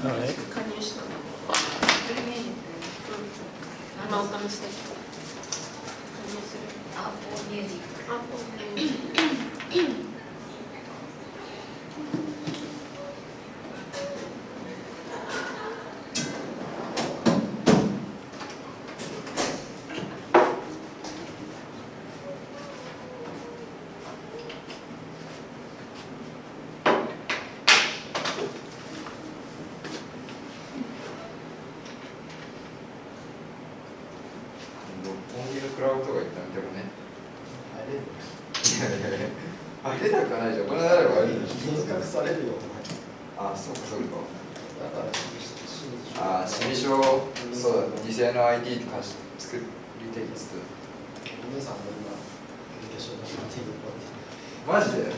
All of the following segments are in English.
right. 加入したの。アマゾンステーション。加入する。アポミュージック。アポミュージック。クラウドとか言ったんだけどね。あれだかないじゃん。これならばいい。検索されるよ。あ、そうかそうか。だからあ、心理症、そうだ、偽の ID とか作りたいっつって。お姉さんも今免許証が手にこうマジで？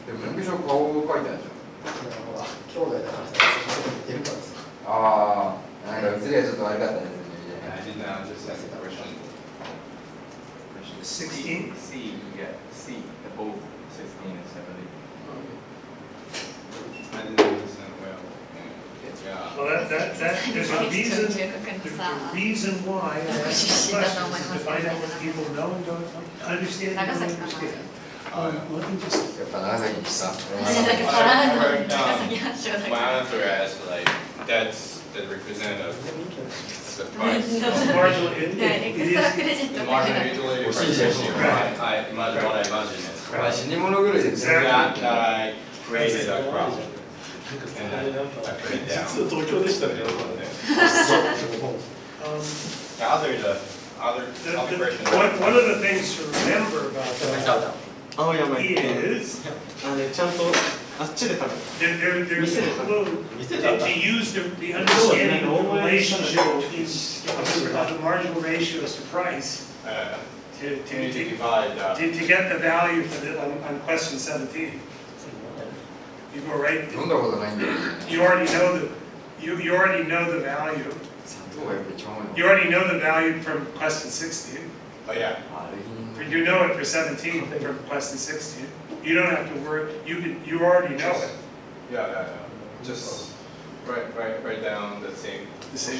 でも免許証顔書いてあるじやってほら兄弟だからさ、そこに似てるからさ。ゃん。ああ、なんか映りがちょっと悪かったね。I did not understand the question. 16? C, yeah, C, both 16 and 17. I didn't understand well. Yeah. Well, there's a reason, the reason why I ask this question is to find out what people know and don't understand and don't understand. Let me just... やっぱ長崎にした。I wrote down my answer as like that representative. The price. Marginal, it is... The marginal utility ratio, right? I imagine what I imagine is. まあ死に物狂いですよ。 That I created a graph. And I put it down. 実は東京でしたね。 Other question. One of the things to remember about that 青山 is ちゃんとあっちで食べる。 there's a clue to use the understanding of the relationship between the marginal ratios to price to get the value for the, on question 17. You go right. 読んだことないんだよ。 You already know the you already know the value. 砂糖がやっぱり一番多いの。 You already know the value from question 16. Oh yeah. あれに。 You know it for 17 from question 16. You don't have to worry. You already know it. Yeah. Just write down the same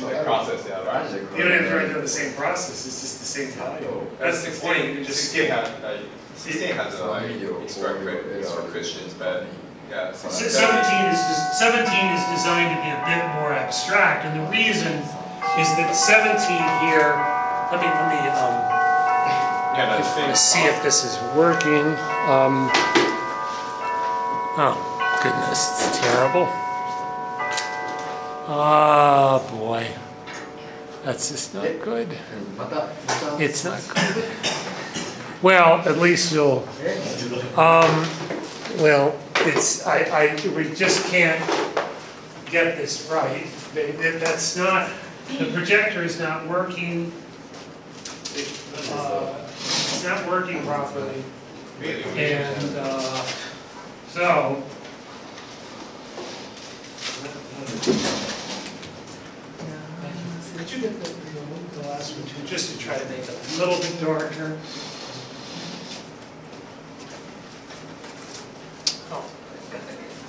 Like process. Yeah. Right. You don't have to write down the same process. It's just the same value. That's the point. You can just skip it. 16 has extra Christians, but yeah. 17 is designed to be a bit more abstract, and the reason is that 17 here. Let me let's see if this is working. Oh goodness, it's terrible. Oh boy, that's just not good. It's not good. Well, at least you'll. Well, it's we just can't get this right. That's not. The projector is not working. It's not working properly, and so could you get the last one too, just to try to make it a little bit darker? Oh,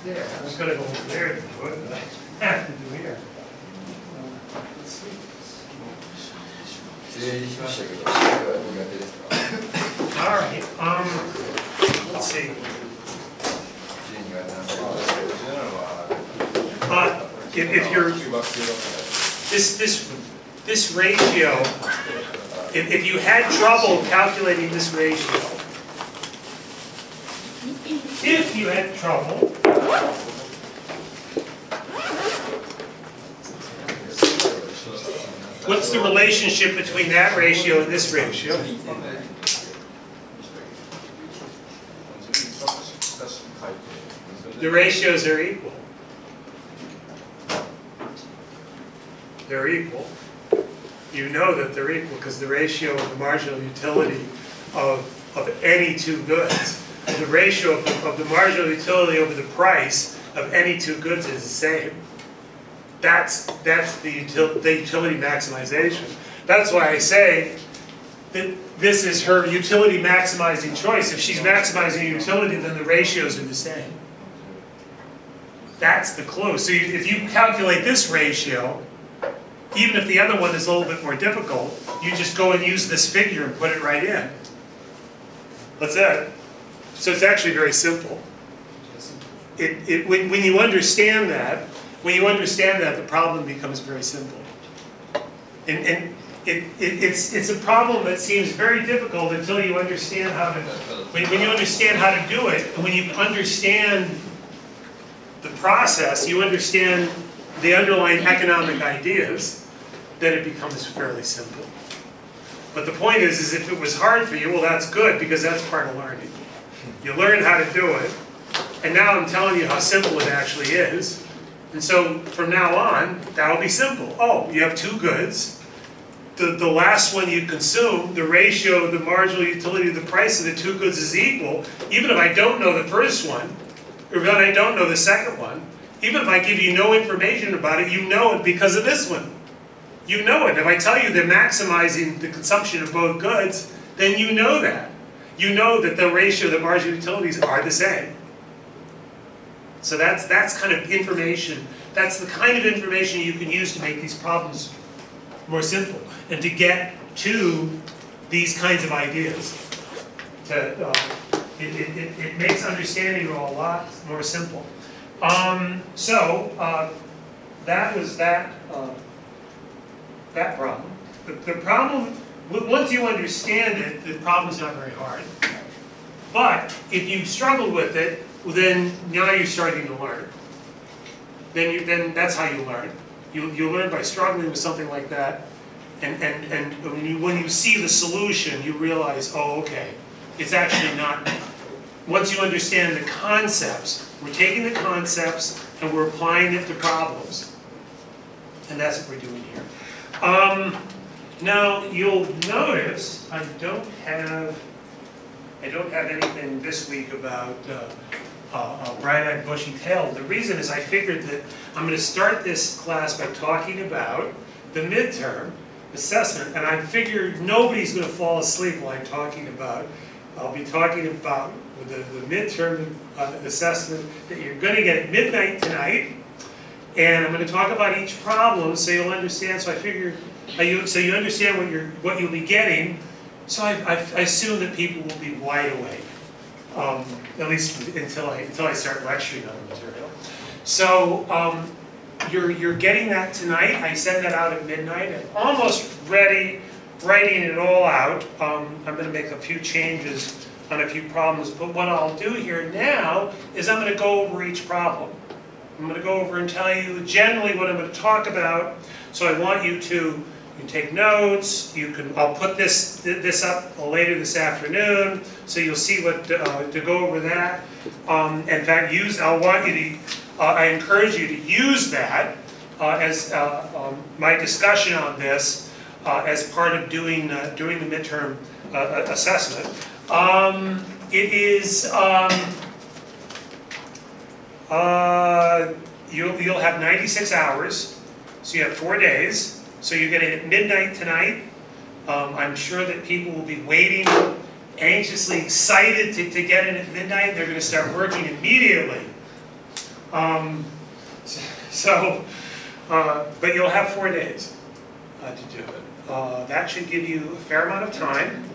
there. I was going to go over there to do it, but I have to do here. Let's see. 整理しましたけど、それは苦手ですか？ All right. Let's see. If you're this ratio, if you had trouble calculating this ratio, what's the relationship between that ratio and this ratio? The ratios are equal. They're equal. You know that they're equal because the ratio of the marginal utility of any two goods, the ratio of the marginal utility over the price of any two goods is the same. That's the utility maximization. That's why I say that this is her utility maximizing choice. If she's maximizing utility, then the ratios are the same. That's the clue. So if you calculate this ratio, even if the other one is a little bit more difficult, you just go and use this figure and put it right in. That's it. So it's actually very simple. When you understand that, the problem becomes very simple. And it's a problem that seems very difficult until you understand how to, when you understand how to do it, and when you understand the process, you understand the underlying economic ideas, then it becomes fairly simple. But the point is if it was hard for you, well, that's good, because that's part of learning. You learn how to do it, and now I'm telling you how simple it actually is. And so from now on, that'll be simple. Oh, you have two goods. The last one you consume, the ratio of the marginal utility to the price of the two goods is equal. Even if I don't know the first one, or if I don't know the second one, even if I give you no information about it, you know it because of this one. You know it. If I tell you they're maximizing the consumption of both goods, then you know that. You know that the ratio of the marginal utilities are the same. So that's kind of information. That's the kind of information you can use to make these problems more simple and to get to these kinds of ideas. It makes understanding it all a lot more simple. That was that problem. The problem, once you understand it, the problem's not very hard. But if you struggle with it, well, then now you're starting to learn. Then that's how you learn. You learn by struggling with something like that, and when you see the solution, you realize, oh, okay, it's actually not. Once you understand the concepts, we're taking the concepts and we're applying it to problems, and that's what we're doing here. Now you'll notice I don't have anything this week about bright-eyed, bushy-tailed. The reason is I figured that I'm going to start this class by talking about the midterm assessment, and I figured nobody's going to fall asleep while I'm talking about. I'll be talking about the midterm assessment that you're going to get at midnight tonight, and I'm going to talk about each problem so you'll understand. So I figured, so you understand what you'll be getting. So I assume that people will be wide awake. At least until I start lecturing on the material. So you're getting that tonight. I send that out at midnight. I'm almost ready, writing it all out. I'm going to make a few changes on a few problems. But what I'll do here now is I'm going to go over each problem. I'm going to go over and tell you generally what I'm going to talk about. So I want you to take notes. I'll put this up later this afternoon, so you'll see what to go over that. In fact, I encourage you to use that as my discussion on this as part of doing the midterm assessment. It is you'll have 96 hours, so you have 4 days. So you get it at midnight tonight. I'm sure that people will be waiting, anxiously excited to get in at midnight. They're going to start working immediately. But you'll have 4 days to do it. That should give you a fair amount of time.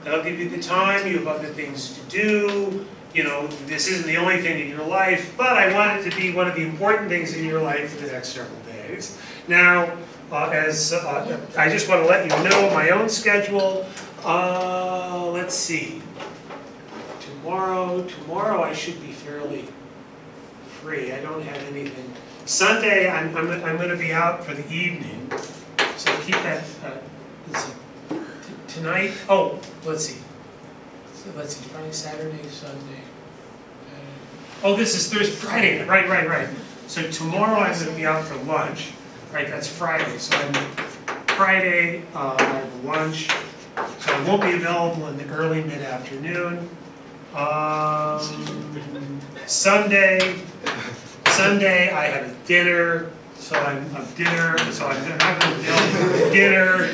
That'll give you the time. You have other things to do. You know, this isn't the only thing in your life, but I want it to be one of the important things in your life for the next several days. Now, I just want to let you know my own schedule. Let's see. Tomorrow I should be fairly free. I don't have anything. Sunday I'm going to be out for the evening, so keep that. Let's see. Tonight. Oh, let's see. Let's see. Friday, Saturday, Sunday. Oh, this is Thursday, Friday. Right. So tomorrow I'm going to be out for lunch. Right, that's Friday. So Friday, I have lunch. So I won't be available in the early mid-afternoon. Sunday, I have a dinner. So I'm not going to be available for dinner.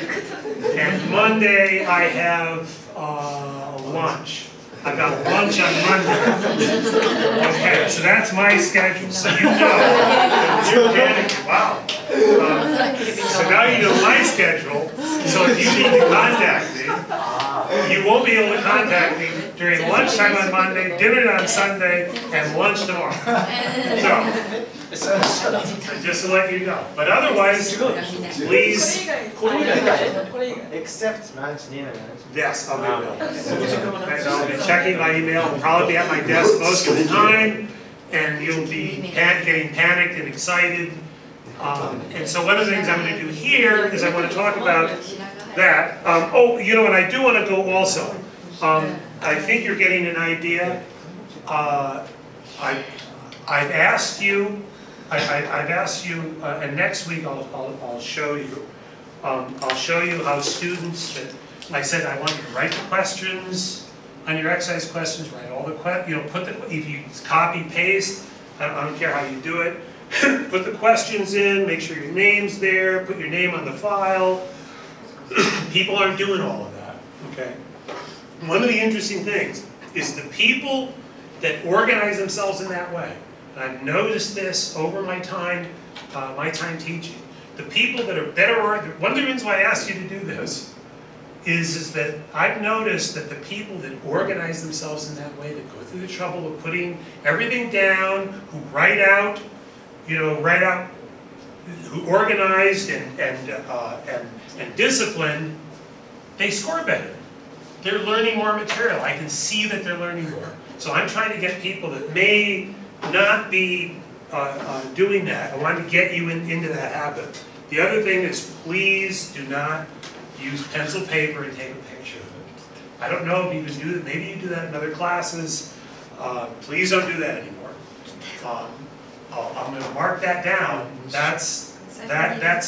And Monday, I have lunch. I've got lunch on Monday. Okay. so that's my schedule, so you know. You're panicking, wow. So now you know my schedule, so if you need to contact me, you won't be able to contact me during lunchtime on Monday, dinner on Sunday, and lunch tomorrow. So, just to let you know. But otherwise, please, except lunch, dinner. yes, I'll be available. And I'll be checking my email, I'll probably be at my desk most of the time, and you'll be getting panicked and excited. And so one of the things I'm going to do here is I want to talk about that. Oh, you know what, I do want to go also. I think you're getting an idea. I've asked you, and next week I'll show you. I'll show you how students, I said I want you to write the questions on your exercise questions, write all the put the, if you copy, paste, I don't care how you do it, put the questions in, make sure your name's there, put your name on the file. People aren't doing all of that, okay? One of the interesting things is the people that organize themselves in that way, and I've noticed this over my time teaching, the people that are better, one of the reasons why I asked you to do this is that I've noticed that the people that organize themselves in that way, that go through the trouble of putting everything down, who write out, who organized and disciplined, they score better. They're learning more material. I can see that they're learning more. So I'm trying to get people that may not be doing that. I want to get you into that habit. The other thing is, please do not use pencil paper and take a picture of it. I don't know if you can do that. Maybe you do that in other classes. Please don't do that anymore. I'm going to mark that down. That's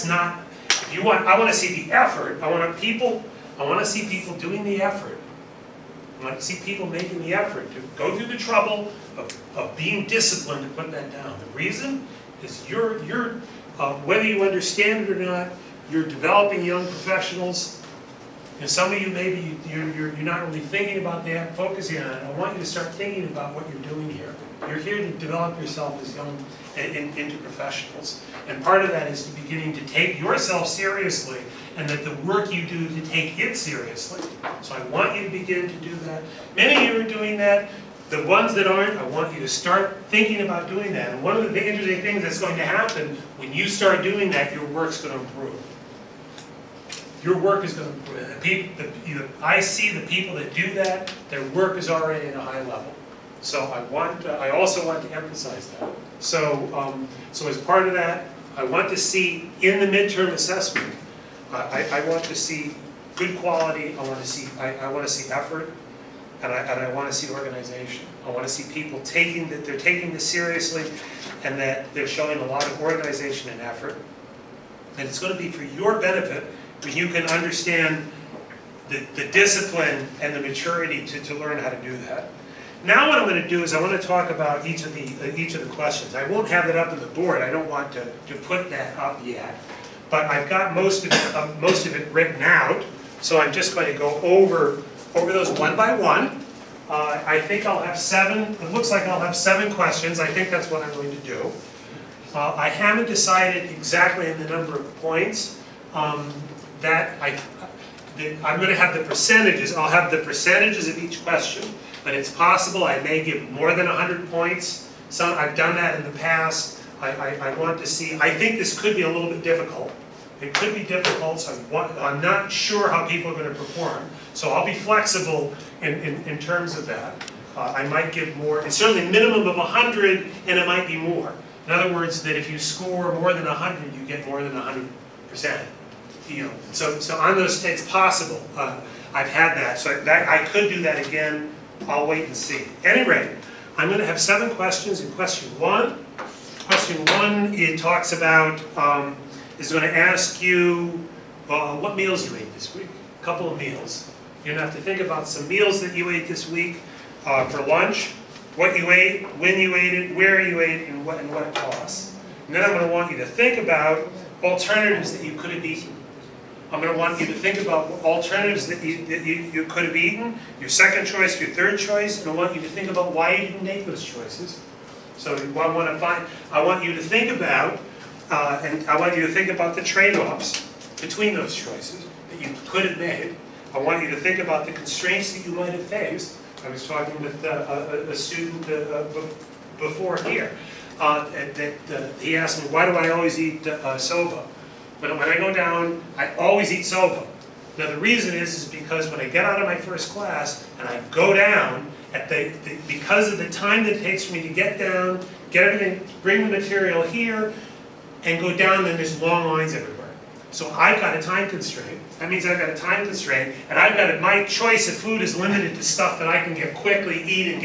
not. If you want, I want to see the effort. I want to see people doing the effort. I want to see people making the effort to go through the trouble of being disciplined to put that down. The reason is you're whether you understand it or not, you're developing young professionals. And some of you, maybe you're not really thinking about that, focusing on it. I want you to start thinking about what you're doing here. You're here to develop yourself as young into professionals. And part of that is to beginning to take yourself seriously, and that the work you do to take it seriously. So I want you to begin to do that. Many of you are doing that. The ones that aren't, I want you to start thinking about doing that. And one of the interesting things that's going to happen when you start doing that, your work's going to improve. Your work is going to improve. I see the people that do that, their work is already at a high level. So I also want to emphasize that. So, so as part of that, I want to see in the midterm assessment, I want to see good quality. I want to see effort, and I want to see organization. I want to see people taking this seriously, and that they're showing a lot of organization and effort. And it's going to be for your benefit when you can understand the discipline and the maturity to learn how to do that. Now what I'm going to do is I want to talk about each of the questions. I won't have it up on the board. I don't want to put that up yet. But I've got most of it written out. So I'm just going to go over those one by one. I think I'll have 7. It looks like I'll have 7 questions. I think that's what I'm going to do. I haven't decided exactly the number of points that I'm going to have the percentages. I'll have the percentages of each question. But it's possible I may give more than 100 points. I've done that in the past. I want to see. I think this could be a little bit difficult. It could be difficult, so I'm not sure how people are going to perform. So I'll be flexible in terms of that. I might give more. It's certainly a minimum of 100, and it might be more. In other words, that if you score more than 100, you get more than 100%. So on those, it's possible. I've had that, so I could do that again. I'll wait and see. At any rate, I'm going to have 7 questions. In question 1, it talks about, is going to ask you what meals you ate this week. A couple of meals. You're going to have to think about some meals that you ate this week for lunch, what you ate, when you ate it, where you ate it, and what it costs. And then I'm going to want you to think about alternatives that you could have eaten. I'm going to want you to think about alternatives that you could have eaten, your second choice, your third choice, and I want you to think about why you didn't make those choices. So I want you to think about, and I want you to think about the trade-offs between those choices that you could have made. I want you to think about the constraints that you might have faced. I was talking with a student before here, and he asked me, why do I always eat soba? When I go down, I always eat soba. Now the reason is because when I get out of my first class and I go down, because of the time that it takes for me to get down, get everything, bring the material here, and go down, then there's long lines everywhere. So I've got a time constraint. That means I've got a time constraint, and my choice of food is limited to stuff that I can get quickly, eat, and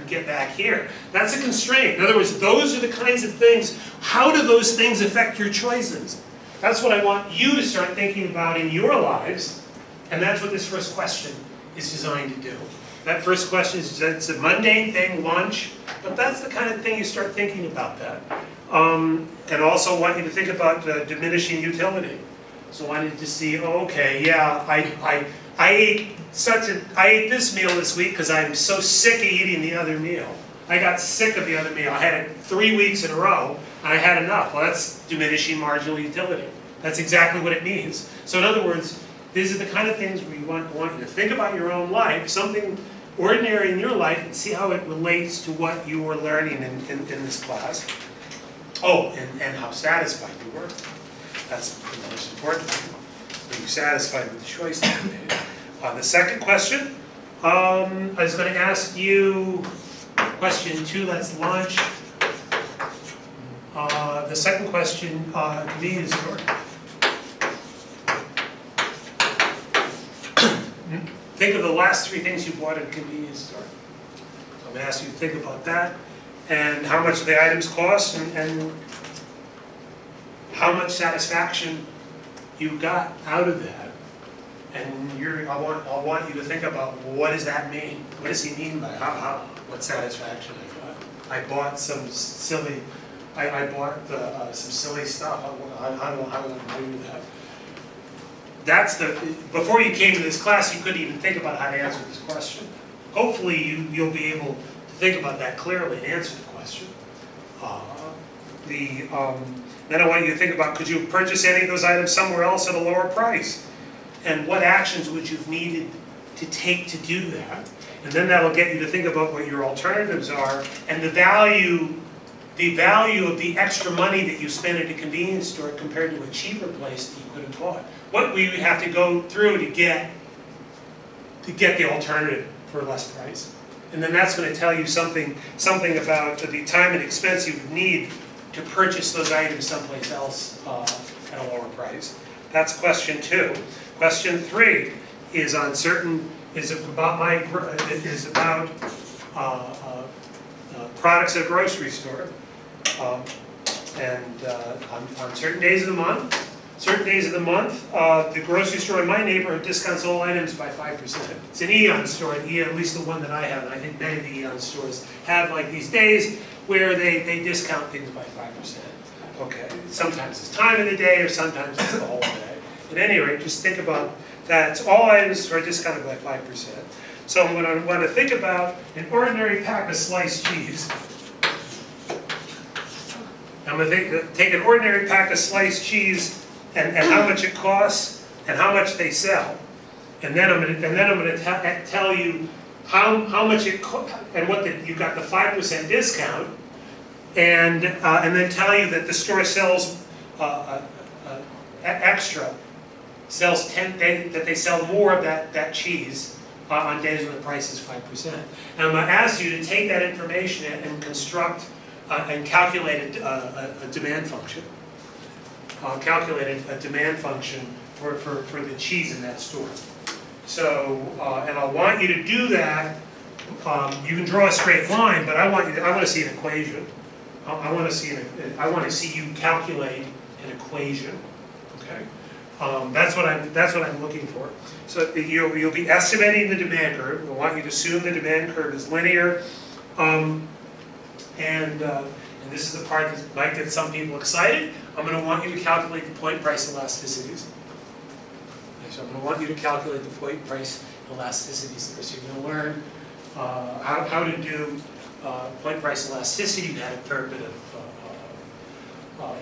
get back here. That's a constraint. In other words, those are the kinds of things. How do those things affect your choices? That's what I want you to start thinking about in your lives, and that's what this first question is designed to do. That first question it's a mundane thing, lunch, but that's the kind of thing you start thinking about that. And also want you to think about diminishing utility. So I wanted to see, okay, yeah, I ate this meal this week because I'm so sick of eating the other meal. I got sick of the other meal. I had it 3 weeks in a row, and I had enough. Well, that's diminishing marginal utility. That's exactly what it means. So in other words, these are the kind of things we want you to think about your own life, something ordinary in your life, and see how it relates to what you were learning in this class. Oh, and how satisfied you were. That's the most important thing. Are you satisfied with the choice that you made? The second question, I was going to ask you, question 2, let's launch. The second question, convenience store. Think of the last 3 things you bought at a convenience store. So I'm going to ask you to think about that, and how much the items cost, and how much satisfaction you got out of that. And I want you to think about, well, what does that mean? What does he mean by what satisfaction I got? I bought some silly, some silly stuff. How do I do that? That's before you came to this class, you couldn't even think about how to answer this question. Hopefully you'll be able to think about that clearly and answer the question. Then I want you to think about, could you purchase any of those items somewhere else at a lower price? And what actions would you have needed to take to do that? And then that'll get you to think about what your alternatives are, and the value of the extra money that you spend at a convenience store compared to a cheaper place that you could have bought. What we would have to go through to get the alternative for a less price. And then that's going to tell you something about the time and expense you would need to purchase those items someplace else at a lower price. That's question 2. Question 3 is about products at a grocery store, and on certain days of the month. The grocery store in my neighborhood discounts all items by 5%. It's an Eon store, at least the one that I have, and I think many of the Eon stores have like these days where they discount things by 5%. Okay, sometimes it's time of the day, or sometimes it's the whole day. At any rate, just think about that. It's all items are discounted by 5%. So I'm going to want to think about an ordinary pack of sliced cheese. I'm going to take an ordinary pack of sliced cheese and how much it costs and how much they sell, and then I'm going to tell you how much it costs and you got the 5% discount, and then tell you that the store sells extra, that they sell more of that cheese on days when the price is 5%. And I'm going to ask you to take that information and construct and calculate a demand function. Calculate a demand function for the cheese in that store. So, and I want you to do that. You can draw a straight line, but I want to see an equation. I want to see you calculate an equation. Okay, that's what I'm looking for. So you'll be estimating the demand curve. I want you to assume the demand curve is linear, and this is the part that might get some people excited. I'm going to want you to calculate the point price elasticities. Okay, so I'm going to want you to calculate the point price elasticities there. So you're going to learn how to do point price elasticity. You've had a fair bit of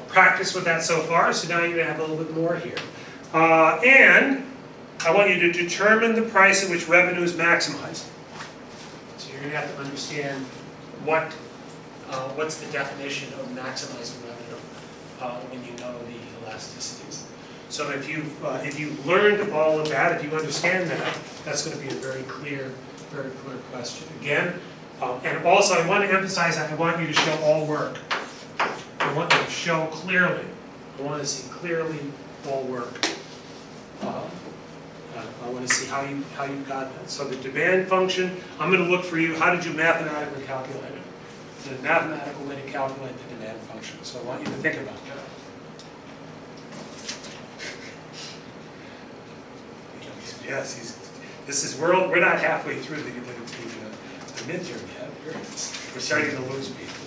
practice with that so far, so now you're going to have a little bit more here. And I want you to determine the price at which revenue is maximized. So you're going to have to understand what's the definition of maximizing revenue when you know the elasticities. So if you've learned all of that, if you understand that, that's going to be a very clear question. Again, and also I want to emphasize that I want you to show all work. I want you to show clearly. I want to see clearly all work. I want to see how you got that. So the demand function, I'm going to look for you. How did you mathematically calculate it? The mathematical way to calculate the demand function. So I want you to think about that. Yes, we're not halfway through the midterm yet. We're starting to lose people.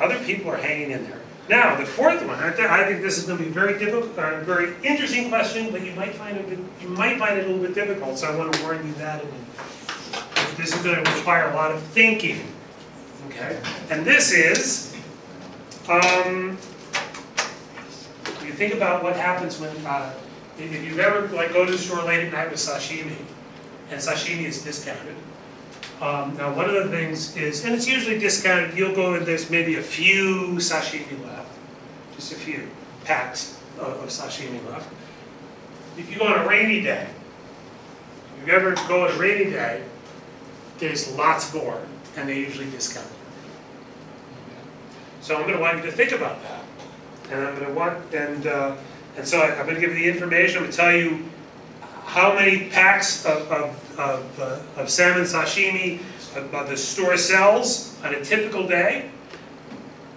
Other people are hanging in there. Now, the fourth one, I think this is going to be very difficult, a very interesting question, but you might find it a little bit difficult. So I want to warn you that this is going to require a lot of thinking. Okay, and this is you think about what happens when if you've ever go to the store late at night with sashimi, and sashimi is discounted. Now, one of the things is, and it's usually discounted, you'll go and there's maybe a few sashimi left, just a few packs of sashimi left. If you go on a rainy day, if you ever go on a rainy day, there's lots more, and they usually discount it. So I'm going to want you to think about that, and I'm going to want, and so I'm going to give you the information. I'm going to tell you how many packs of salmon sashimi the store sells on a typical day.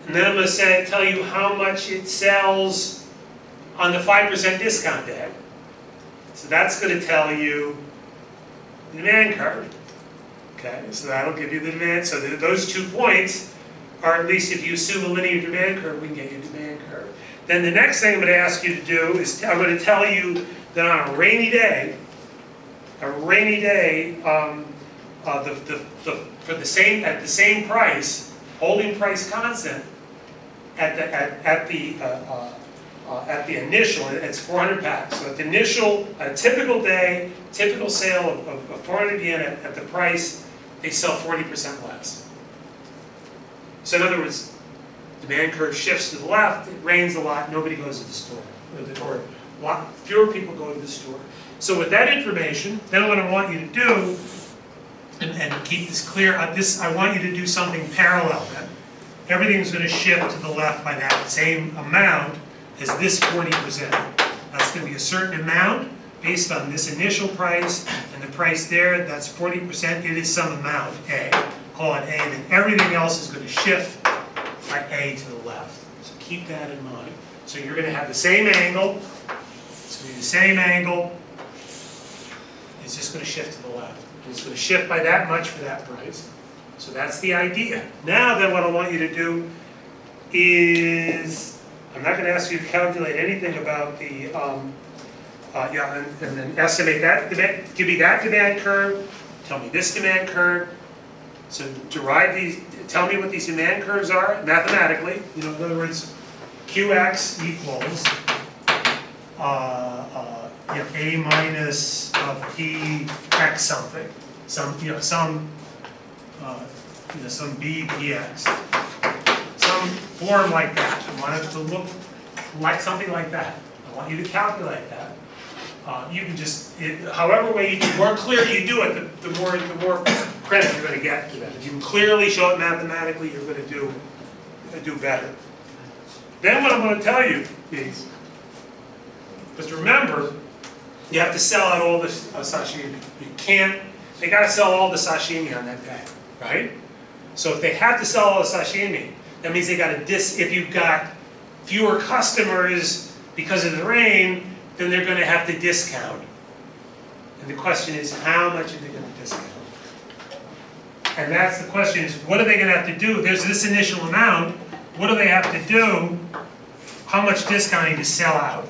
And then I'm going to tell you how much it sells on the 5% discount day. So that's going to tell you the demand curve. Okay, so that'll give you the demand. So those 2 points are, at least if you assume a linear demand curve, we can get you a demand curve. Then the next thing I'm going to ask you to do is I'm going to tell you that on a rainy day, for the same price, holding price constant at the initial, it's 400 packs. So at the initial, a typical day, typical sale of 400 yen at the price, they sell 40% less. So in other words, demand curve shifts to the left. It rains a lot. Nobody goes to the store. Or a lot fewer people go to the store. So with that information, then what I want you to do, and keep this clear, I want you to do something parallel then. Everything's going to shift to the left by that same amount as this 40%. That's going to be a certain amount based on this initial price, and the price there, that's 40%. It is some amount, A. Call it A, and then everything else is going to shift by A to the left. So keep that in mind. So you're going to have the same angle. It's going to be the same angle. It's just going to shift to the left. And it's going to shift by that much for that price. So that's the idea. Now then what I want you to do is, I'm not going to ask you to calculate anything about the, and then estimate that, give me that demand curve, tell me this demand curve. So derive these, tell me what these demand curves are mathematically. You know, in other words, Qx equals A minus Px something, some B Px, some form like that. I want it to look like something like that. I want you to calculate that. You can just, however way the more clear you do it, the more credit you're going to get to that. If you can clearly show it mathematically, you're going to do better. Then what I'm going to tell you is, because remember, you have to sell out all the sashimi. You can't, they got to sell all the sashimi on that day, right? So if they have to sell all the sashimi, that means they got to if you've got fewer customers because of the rain, then they're going to have to discount. And the question is, how much are they going to discount? And that's the question is, what are they going to have to do? There's this initial amount. What do they have to do? How much discounting to sell out?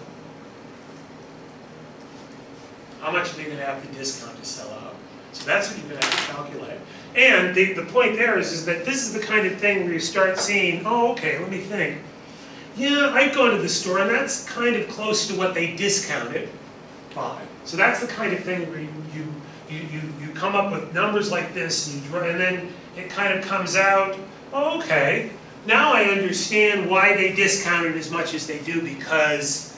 How much are they going to have to discount to sell out? So that's what you're going to have to calculate. And the point there is that this is the kind of thing where you start seeing, oh, okay, let me think. Yeah, I've gone to the store, and that's kind of close to what they discounted by. So that's the kind of thing where you come up with numbers like this, and then it kind of comes out, oh, okay, now I understand why they discounted as much as they do, because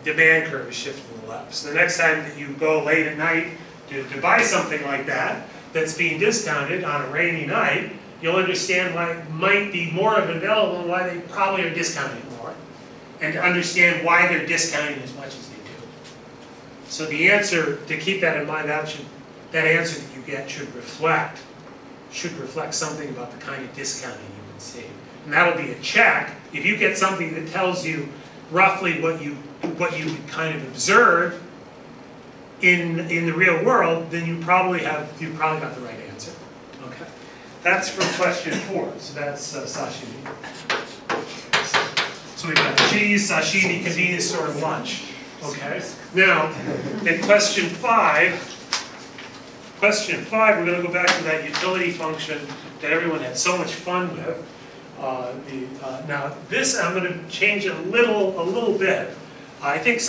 demand curve is shifting to the left. So the next time that you go late at night to buy something like that, that's being discounted on a rainy night, you'll understand why it might be more of it available and why they probably are discounting more, and to understand why they're discounting as much as they do. So the answer, to keep that in mind, that answer that you get should reflect something about the kind of discounting you can see. And that'll be a check. If you get something that tells you roughly what you would kind of observe in the real world, then you probably got the right answer. Okay, that's for question 4. So that's sashimi. So we've got cheese, sashimi, convenience store, and lunch. Okay. Now, in question 5, we're going to go back to that utility function that everyone had so much fun with. Now, this I'm going to change a little bit. I think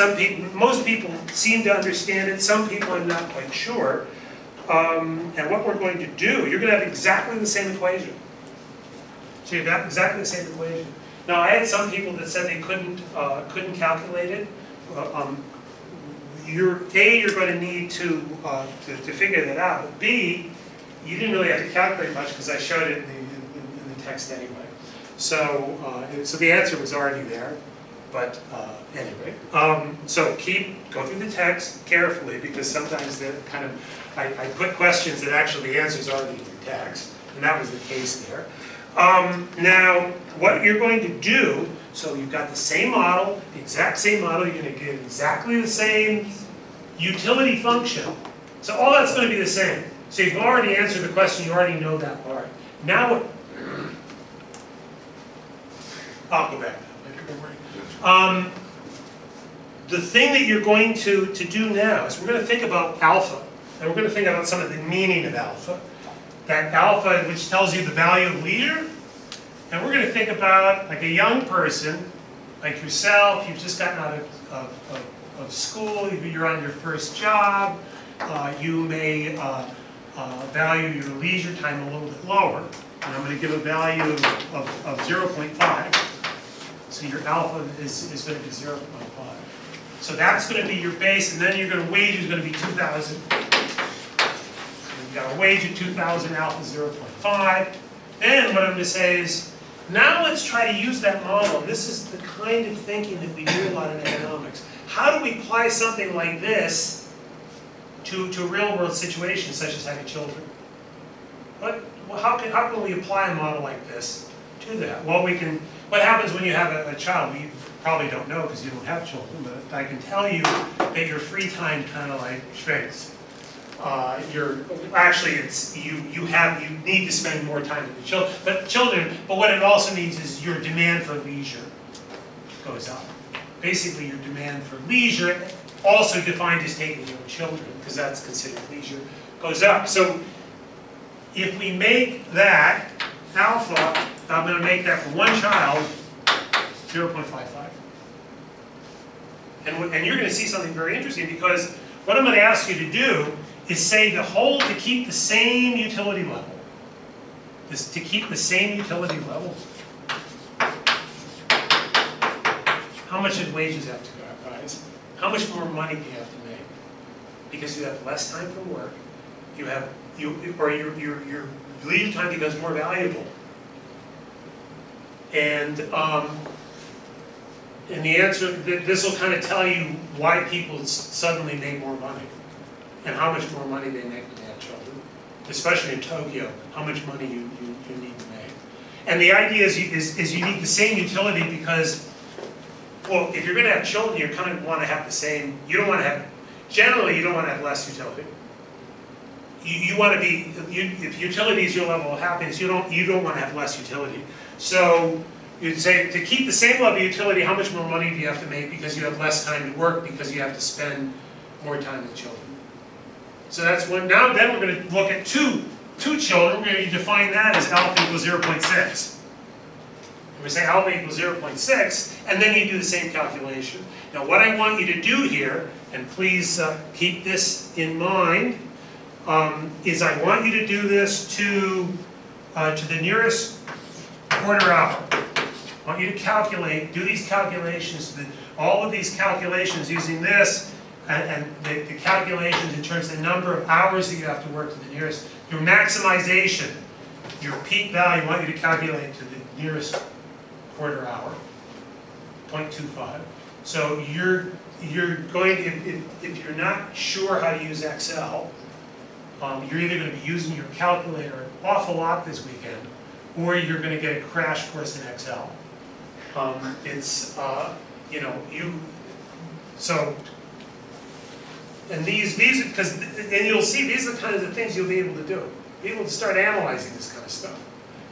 most people seem to understand it. Some people I'm not quite sure. And what we're going to do, you're going to have exactly the same equation. So you've got exactly the same equation. Now, I had some people that said they couldn't calculate it. You're going to need to figure that out. But B, you didn't really have to calculate much because I showed it in the text anyway. So the answer was already there. But anyway, so go through the text carefully, because sometimes they're kind of, I put questions that actually the answer's already in the text, and that was the case there. Now, what you're going to do, so you've got the same model, the exact same model, you're going to get exactly the same utility function. So all that's going to be the same. So you've already answered the question, you already know that part. Now what? I'll go back. The thing that you're going to do now is we're going to think about alpha, and we're going to think about some of the meaning of alpha. That alpha, which tells you the value of leisure, and we're going to think about, like, a young person, like yourself. You've just gotten out of school, you're on your first job, you may value your leisure time a little bit lower, and I'm going to give a value of 0.5. So your alpha is going to be 0.5. So that's going to be your base, and then your wage is going to be 2,000. So you've got a wage of 2,000, alpha 0.5. Then what I'm going to say is, now let's try to use that model. This is the kind of thinking that we do a lot in economics. How do we apply something like this to a real-world situation, such as having children? How can we apply a model like this to that? Well, what happens when you have a child? You probably don't know because you don't have children, but I can tell you that your free time kind of like shrinks. You need to spend more time with the children. But what it also means is your demand for leisure goes up. Basically, your demand for leisure, also defined as taking your children, because that's considered leisure, goes up. So if we make that alpha, I'm going to make that for one child 0.55. And you're going to see something very interesting, because what I'm going to ask you to do is say to keep the same utility level. To keep the same utility level. How much did wages have to rise? How much more money do you have to make? Because you have less time from work. Your leisure time becomes more valuable. And the answer, this will kind of tell you why people suddenly make more money, and how much more money they make when they have children, especially in Tokyo, how much money you need to make. And the idea is you need the same utility because, well, if you're going to have children, you kind of want to have the same, generally you don't want to have less utility. You want to be, if utility is your level of happiness, you don't want to have less utility. So you'd say, to keep the same level of utility, how much more money do you have to make because you have less time to work, because you have to spend more time with children. So that's one. Now then we're going to look at two 2 children, we're going to define that as alpha equals 0.6. And we say alpha equals 0.6, and then you do the same calculation. Now what I want you to do here, and please keep this in mind, is I want you to do this to the nearest quarter hour. I want you to calculate, do these calculations, all of these calculations using this, and the calculations in terms of the number of hours that you have to work to the nearest, your maximization, your peak value, I want you to calculate to the nearest quarter hour, 0.25. So you're going to, if you're not sure how to use Excel, you're either going to be using your calculator an awful lot this weekend, or you're going to get a crash course in Excel. You know, so, and these, because, and you'll see these are the kinds of things you'll be able to do. Be able to start analyzing this kind of stuff.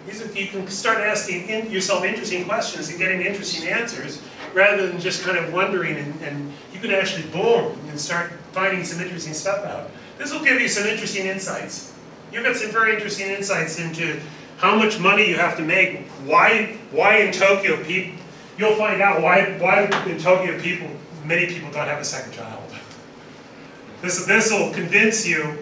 These are, you can start asking yourself interesting questions and getting interesting answers, rather than just kind of wondering, and you can actually boom and start finding some interesting stuff out. This will give you some interesting insights. You've got some very interesting insights into how much money you have to make, why in Tokyo people, you'll find out why in Tokyo many people don't have a second child. This will convince you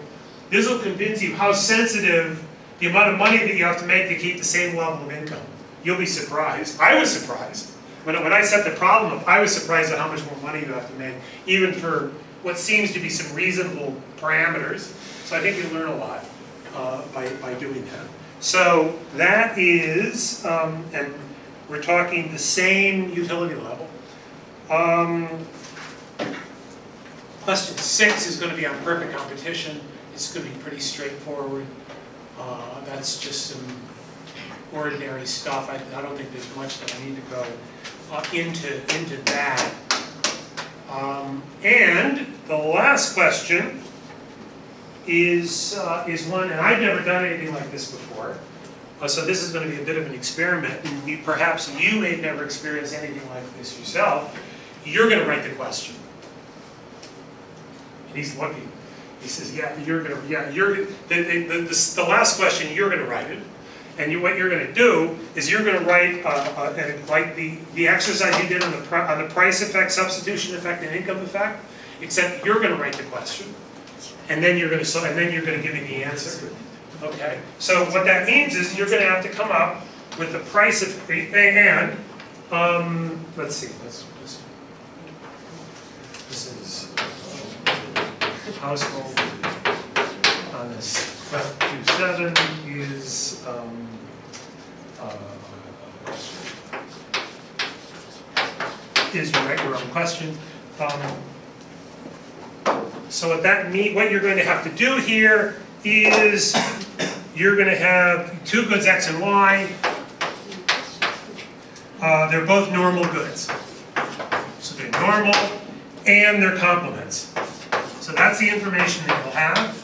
how sensitive the amount of money that you have to make to keep the same level of income. You'll be surprised. I was surprised. When I set the problem up, I was surprised at how much more money you have to make, even for what seems to be some reasonable parameters. So I think you learn a lot by doing that. So that is, and we're talking the same utility level. Question 6 is going to be on perfect competition. It's going to be pretty straightforward. That's just some ordinary stuff. I don't think there's much that I need to go into that. And the last question is one, and I've never done anything like this before. So this is going to be a bit of an experiment, and perhaps you may have never experienced anything like this yourself. You're going to write the question. And he's looking. He says, "Yeah, you're going to. Yeah, you're the last question. You're going to write it, and what you're going to do is you're going to write like the exercise you did on the price effect, substitution effect, and income effect. Except you're going to write the question, and then you're going to give me the answer." Okay, so what that means is you're going to have to come up with the price of, and let's see, this is household on this 27 is you write your own question. So what you're going to have to do here is you're going to have 2 goods, X and Y. They're both normal goods. So they're normal and they're complements. So that's the information that you'll have.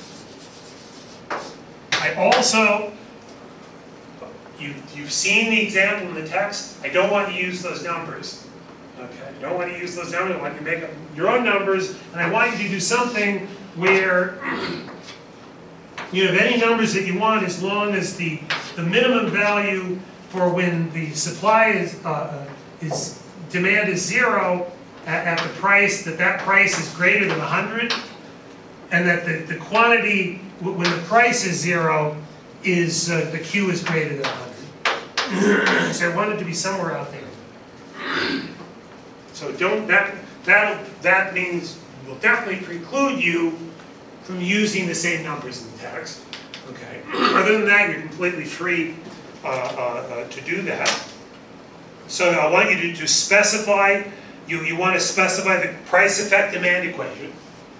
I also, you've seen the example in the text. I don't want to use those numbers. Okay, I don't want to use those numbers. I want you to make up your own numbers, and I want you to do something where you have any numbers that you want, as long as the minimum value for when the supply is demand is 0 at the price, that price is greater than 100, and that the quantity when the price is 0 is the Q is greater than 100. So I want it to be somewhere out there. So that means will definitely preclude you from using the same numbers in the text. Okay. Other than that, you're completely free to do that. So I want you to specify. You want to specify the price effect demand equation.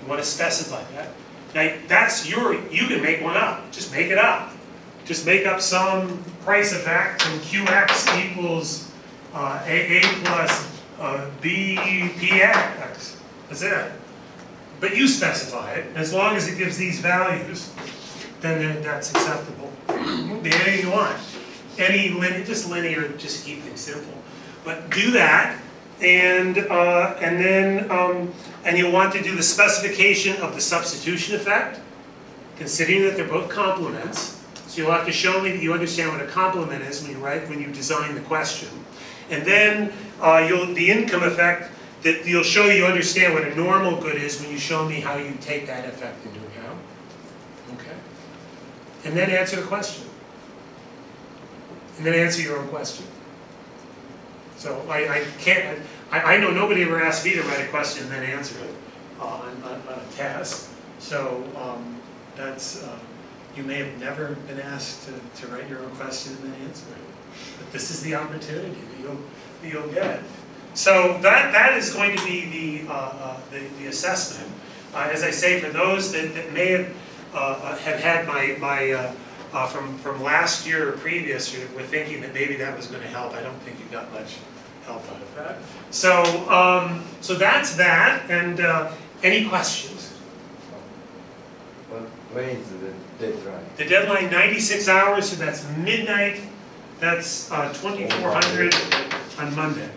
You want to specify that. Now that's you can make one up. Just make it up. Just make up some price effect, and QX equals A plus B PX. That's it. But you specify it. As long as it gives these values, then that's acceptable. Be anything you want. Any linear, just linear, just keep things simple. But do that, and you want to do the specification of the substitution effect, considering that they're both complements. So you'll have to show me that you understand what a complement is when you design the question. And then the income effect, that you'll show you understand what a normal good is when you show me how you take that effect into account. Okay? And then answer the question. And then answer your own question. So I know nobody ever asked me to write a question and then answer it on a test. So that's, you may have never been asked to write your own question and then answer it. But this is the opportunity that you'll get. So that is going to be the assessment. As I say, for those that may have had my from last year or previous, you were thinking that maybe that was going to help. I don't think you got much help out of that. So so that's that. And any questions? When is the deadline? The deadline 96 hours, so that's midnight. That's 2400 on Monday.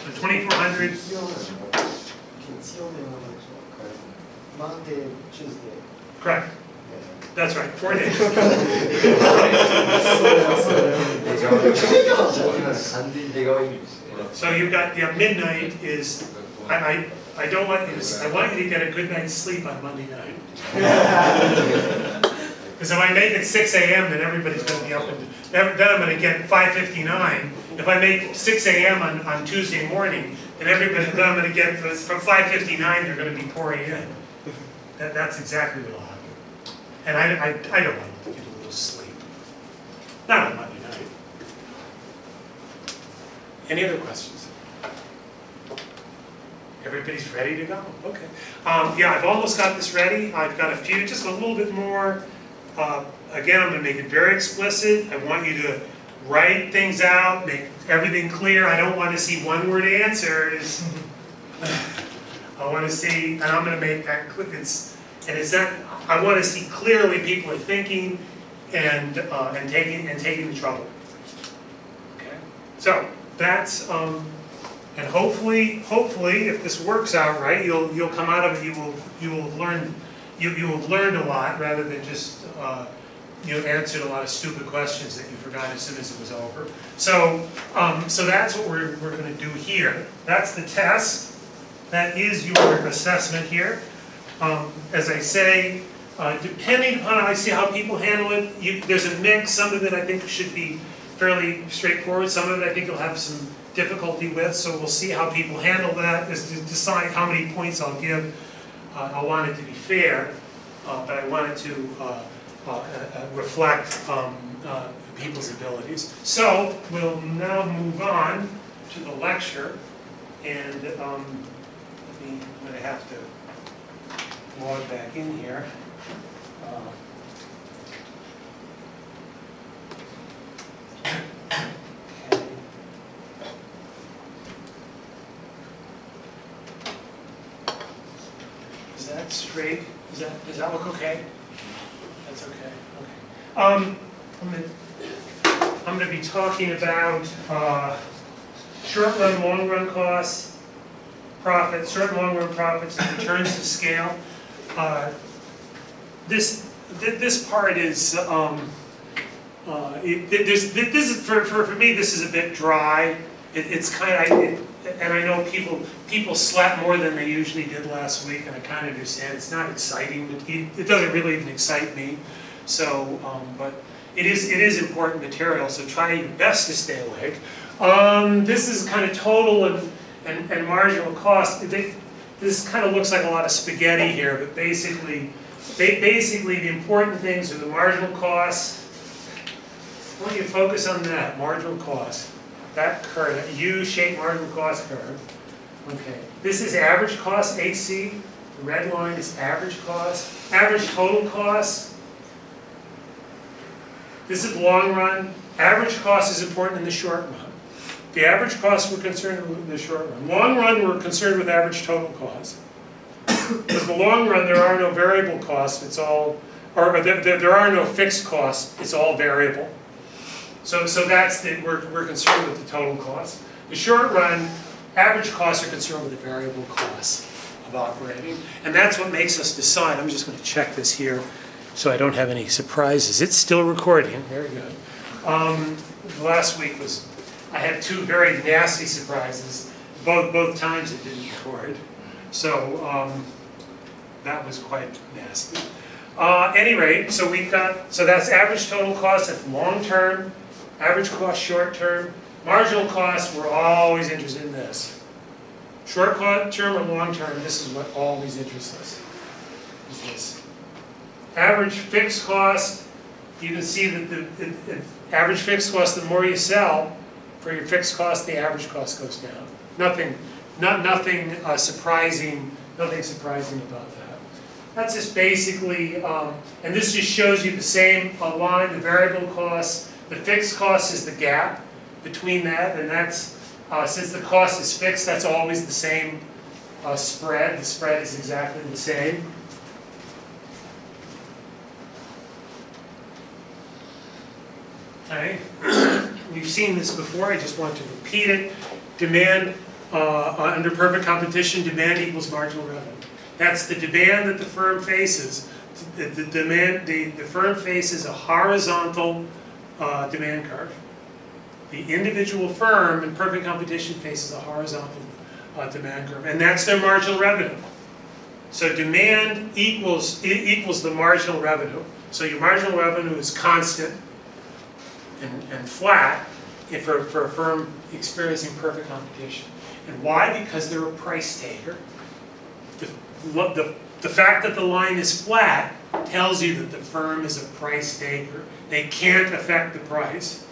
So 2400. Monday, Tuesday. Correct. That's right. 4 days. So you've got midnight is. I don't want you to. I want you to get a good night's sleep on Monday night. Because if I make it 6 a.m., then everybody's going to be up, and then I'm going to get 5:59. If I make 6 a.m. on Tuesday morning, then then I'm going to get from 5:59. They're going to be pouring in. That's exactly what will happen. And I don't want you to get a little sleep. Not on Monday night. Any other questions? Everybody's ready to go? Okay. Yeah, I've almost got this ready. I've got a few, just a little bit more. Again, I'm going to make it very explicit. I want you to write things out, make everything clear. I don't want to see one-word answers. I want to see, and I'm going to make that clear. I want to see clearly people are thinking and taking the trouble. Okay. So that's and hopefully, if this works out right, you'll come out of it. You will have learned a lot rather than just answered a lot of stupid questions that you forgot as soon as it was over. So so that's what we're going to do here. That's the test. That is your assessment here. As I say, depending upon how I see how people handle it, there's a mix. Some of it I think should be fairly straightforward. Some of it I think you'll have some difficulty with. So we'll see how people handle that as to decide how many points I'll give. I want it to be fair, but I want it to reflect people's abilities. So we'll now move on to the lecture, and I'm going to have to log back in here. Okay. Is that straight? Does that look okay? That's okay. Okay. I'm going to be talking about short run, long run costs, profits, short and long run profits, and returns to scale. This part is this is for me. This is a bit dry. It's kind of and I know people slept more than they usually did last week, and I kind of understand. It's not exciting, but it doesn't really even excite me. So, but it is important material. So try your best to stay awake. This is kind of total and marginal cost. This kind of looks like a lot of spaghetti here, but basically the important things are the marginal costs. Why don't you focus on that, marginal cost. That curve, that U-shaped marginal cost curve. Okay, this is average cost, AC. The red line is average cost. Average total cost. This is long run. Average cost is important in the short run. The average cost we're concerned with in the short run. Long run, we're concerned with average total cost. Because the long run, there are no variable costs. It's all, or there are no fixed costs. It's all variable. So that's we're concerned with the total cost. The short run, average costs are concerned with the variable costs of of operating. And that's what makes us decide. I'm just going to check this here so I don't have any surprises. It's still recording. Very good. Last week I had two very nasty surprises. Both times it didn't record. So that was quite nasty. Any rate, so that's average total cost, that's long-term, average cost short-term, marginal cost, we're always interested in this. Short-term or long-term, this is what always interests us, is this. Average fixed cost, you can see that the average fixed cost, the more you sell, for your fixed cost, the average cost goes down. Nothing surprising about that. That's just basically, and this just shows you the same line, the variable cost. The fixed cost is the gap between that, and that's, since the cost is fixed, that's always the same spread. The spread is exactly the same. Okay, we've seen this before, I just want to repeat it. Demand, under perfect competition, demand equals marginal revenue. That's the demand that the firm faces. The firm faces a horizontal demand curve. The individual firm in perfect competition faces a horizontal demand curve, and that's their marginal revenue. So demand equals the marginal revenue. So your marginal revenue is constant and flat for a firm experiencing perfect competition. And why? Because they're a price taker. The fact that the line is flat tells you that the firm is a price taker. They can't affect the price.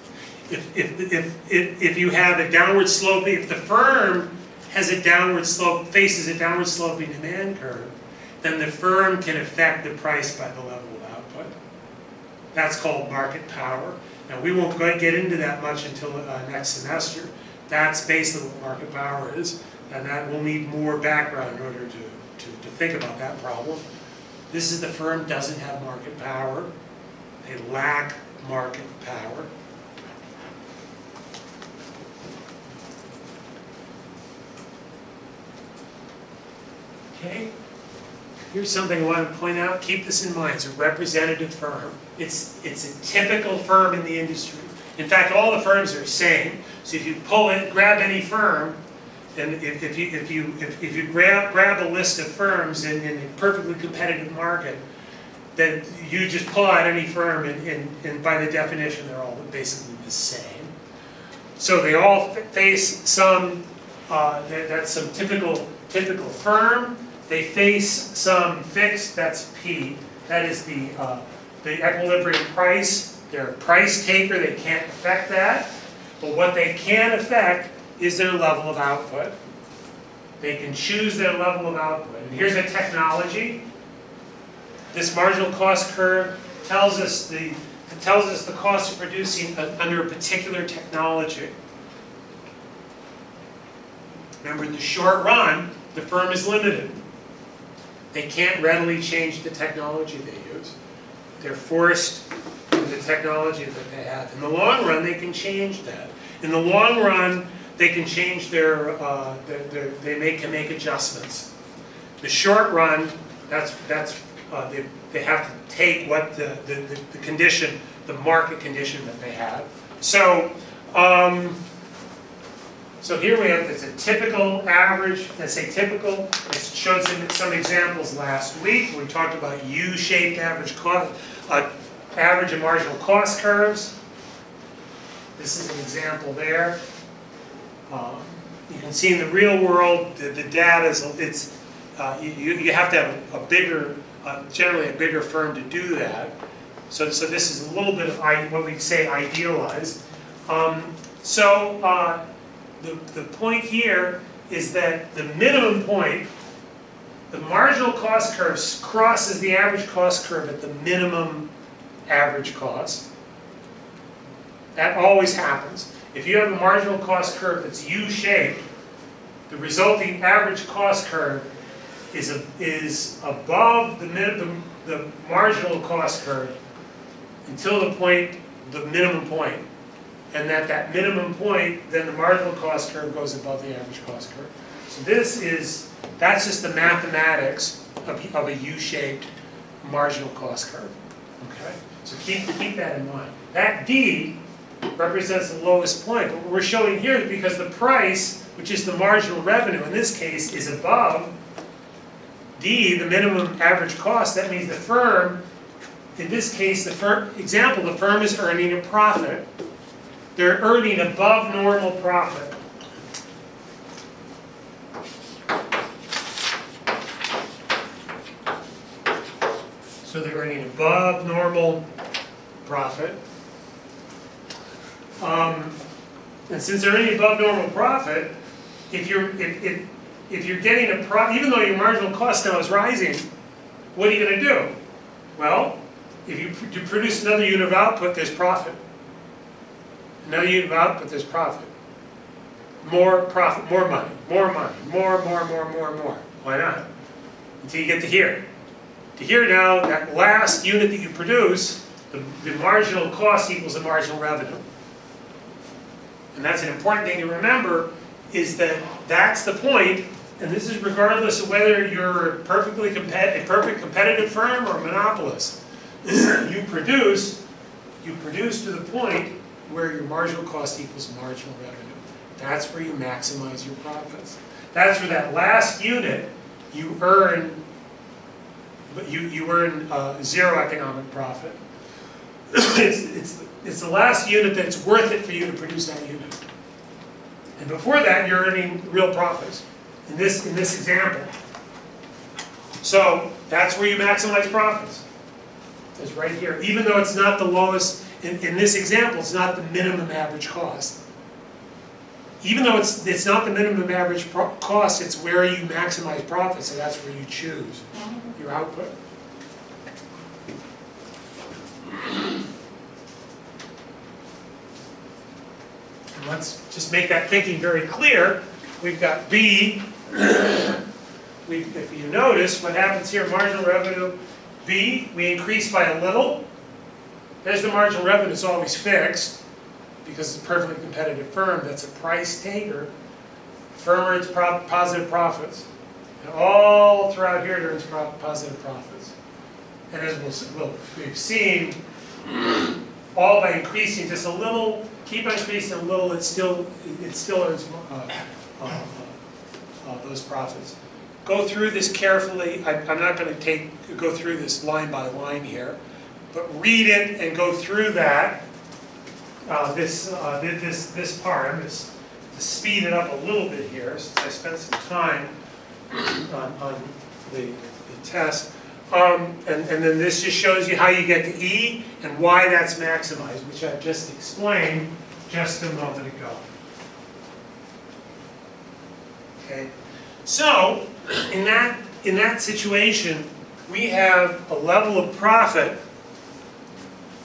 If you have a downward sloping, if the firm has a downward slope, faces a downward sloping demand curve, then the firm can affect the price by the level of output. That's called market power. Now we won't get into that much until next semester. That's basically what market power is, and that will need more background in order to think about that problem. This is the firm doesn't have market power. They lack market power. Okay, here's something I want to point out. Keep this in mind. It's a representative firm. It's a typical firm in the industry. In fact, all the firms are the same. So if you grab any firm, and if you grab a list of firms in a perfectly competitive market, then you just pull out any firm, and by the definition, they're all basically the same. So they all face some. That's some typical firm. They face some fixed. That's P. That is the equilibrium price. They're a price taker. They can't affect that. But what they can affect is their level of output. They can choose their level of output. And here's a technology. This marginal cost curve tells us the cost of producing under a particular technology. Remember, in the short run, the firm is limited. They can't readily change the technology they use. They're forced to the technology that they have. In the long run, they can change that. In the long run, they can change they can make adjustments. The short run, they have to take what the condition, the market condition that they have. So, so here we have, it's a typical average. Let's say typical. I showed some examples last week. We talked about U-shaped average cost, average and marginal cost curves. This is an example there. You can see in the real world, the data is, you have to have a bigger, generally a bigger firm to do that. So this is a little bit of what we say idealized. The point here is that the minimum point, the marginal cost curve crosses the average cost curve at the minimum average cost. That always happens. If you have a marginal cost curve that's U-shaped, the resulting average cost curve is above the marginal cost curve until the minimum point. And at that minimum point, then the marginal cost curve goes above the average cost curve. So that's just the mathematics of a U-shaped marginal cost curve. Okay? So keep that in mind. That D represents the lowest point. But what we're showing here is because the price, which is the marginal revenue in this case, is above D, the minimum average cost, that means the firm, in this case, the firm is earning a profit. They're earning above normal profit. So they're earning above normal profit. And since they're earning above normal profit, if you're getting a profit, even though your marginal cost now is rising, what are you going to do? Well, if you produce another unit of output, there's profit. Another unit of output, there's profit. More profit, more money, more money, more. Why not? Until you get to here. To here now, that last unit that you produce, the marginal cost equals the marginal revenue. And that's an important thing to remember, is that that's the point, and this is regardless of whether you're a perfect competitive firm or a monopolist. You produce to the point where your marginal cost equals marginal revenue. That's where you maximize your profits. That's where that last unit you earn, zero economic profit. It's the last unit that's worth it for you to produce that unit. And before that, you're earning real profits. In this example. So that's where you maximize profits. It's right here. Even though it's not the lowest, in this example, it's not the minimum average cost. Even though it's not the minimum average cost, it's where you maximize profits, so that's where you choose your output. And let's just make that thinking very clear. We've got B. If you notice, what happens here, marginal revenue, B, we increase by a little. There's the marginal revenue, it's always fixed, because it's a perfectly competitive firm that's a price taker. Firm earns positive profits. And all throughout here, it earns positive profits. And as we've seen, all by increasing just a little, keep on increasing a little, it still earns those profits. Go through this carefully. I'm not going to go through this line by line here, but read it and go through that. This part. I'm going to speed it up a little bit here since I spent some time on the test. And then this just shows you how you get to E and why that's maximized, which I've just explained just a moment ago. Okay. So, in that situation, we have a level of profit.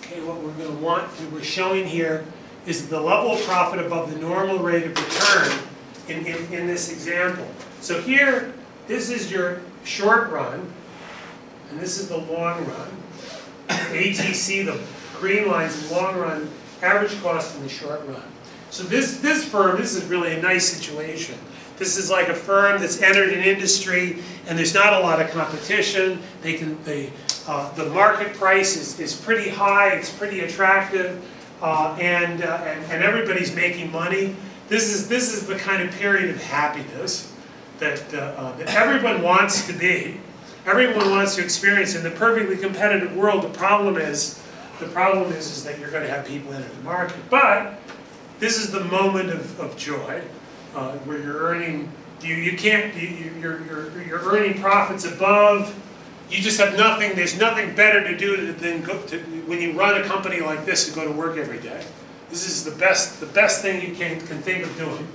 Okay, what we're going to want, we're showing here, is the level of profit above the normal rate of return in this example. So here, this is your short run, and this is the long run. ATC, the green line, is the long run, average cost in the short run. So this firm, this is really a nice situation. This is like a firm that's entered an industry and there's not a lot of competition. The market price is pretty high, it's pretty attractive, and everybody's making money. This is the kind of period of happiness that everyone wants to be. Everyone wants to experience. In the perfectly competitive world, the problem is that you're going to have people enter the market. But this is the moment of joy. Where you're earning, you're earning profits above. You just have nothing. There's nothing better to do than when you run a company like this to go to work every day. This is the best thing you can think of doing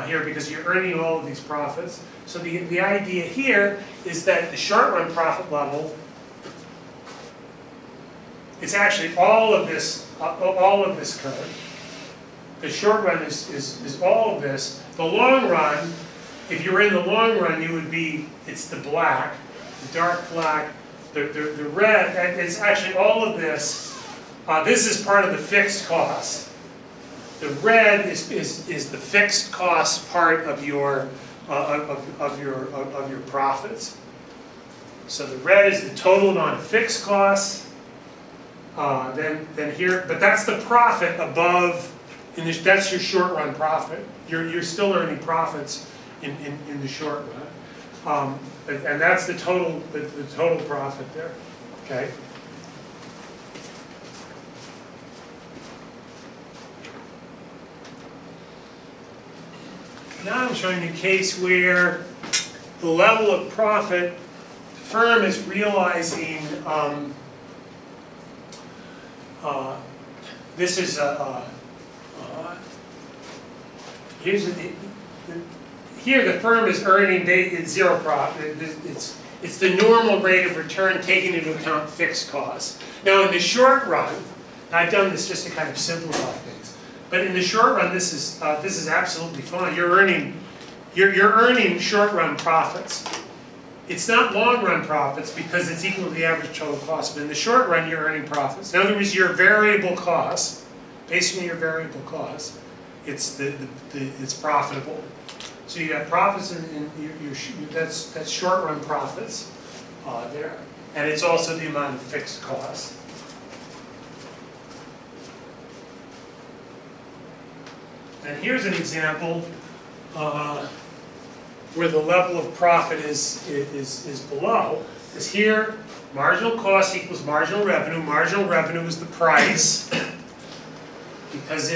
here, because you're earning all of these profits. So the idea here is that the short run profit level, it's actually all of this curve. The short run is all of this. The long run, if you're in the long run, it's the black, the dark black, the red, it's actually all of this. This is part of the fixed cost. The red is the fixed cost part of your of your profits. So the red is the total amount of fixed costs. Then here, but that's the profit above. That's your short run profit. You're still earning profits in the short run, and that's the total profit there. Okay. Now I'm showing you a case where the level of profit the firm is realizing. This is here the firm is earning zero profit. It's the normal rate of return taking into account fixed costs. Now in the short run, I've done this just to kind of simplify things. But in the short run, this is absolutely fine. You're earning short run profits. It's not long run profits because it's equal to the average total cost. But in the short run, you're earning profits. In other words, your variable costs, based on your variable costs, it's profitable. So you have profits that's short run profits there, and it's also the amount of fixed costs. And here's an example where the level of profit is below. Is here marginal cost equals marginal revenue. Marginal revenue is the price because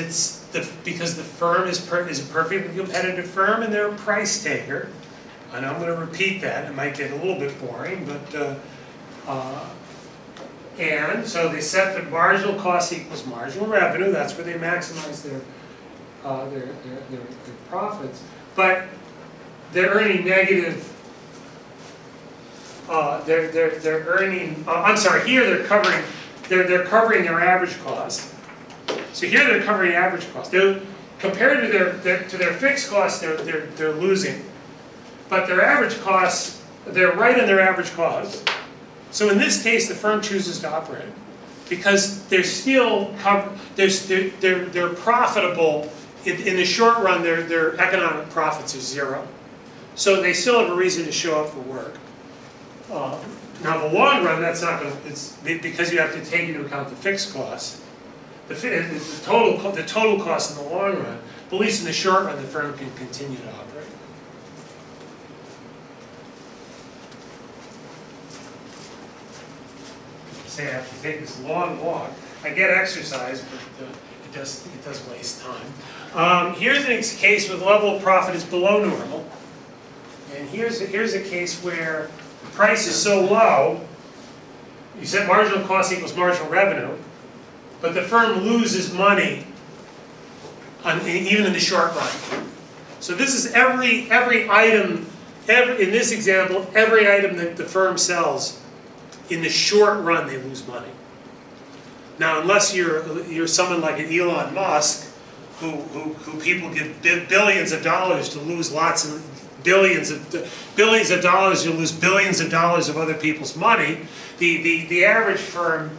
the firm is a perfectly competitive firm and they're a price taker. And I'm going to repeat that. It might get a little bit boring, but and so they set the marginal cost equals marginal revenue. That's where they maximize their profits, but they're earning negative. They're earning. I'm sorry. Here they're covering. They're covering their average cost. So here they're covering average cost. Compared to their fixed costs, they're losing. But their average costs, they're right on their average cost. So in this case, the firm chooses to operate because they're still they're profitable. In the short run, their economic profits are zero. So they still have a reason to show up for work. Now, the long run, that's not going to. It's because you have to take into account the fixed costs, the total cost in the long run. But at least in the short run, the firm can continue to operate. Say I have to take this long walk. I get exercise, but it does waste time. Here's a case where the level of profit is below normal, and here's a case where the price is so low. You said marginal cost equals marginal revenue, but the firm loses money even in the short run. So this is every item. In this example, every item that the firm sells, in the short run, they lose money. Now, unless you're someone like an Elon Musk, who people give billions of dollars to lose billions of dollars to lose billions of dollars of other people's money, the average firm,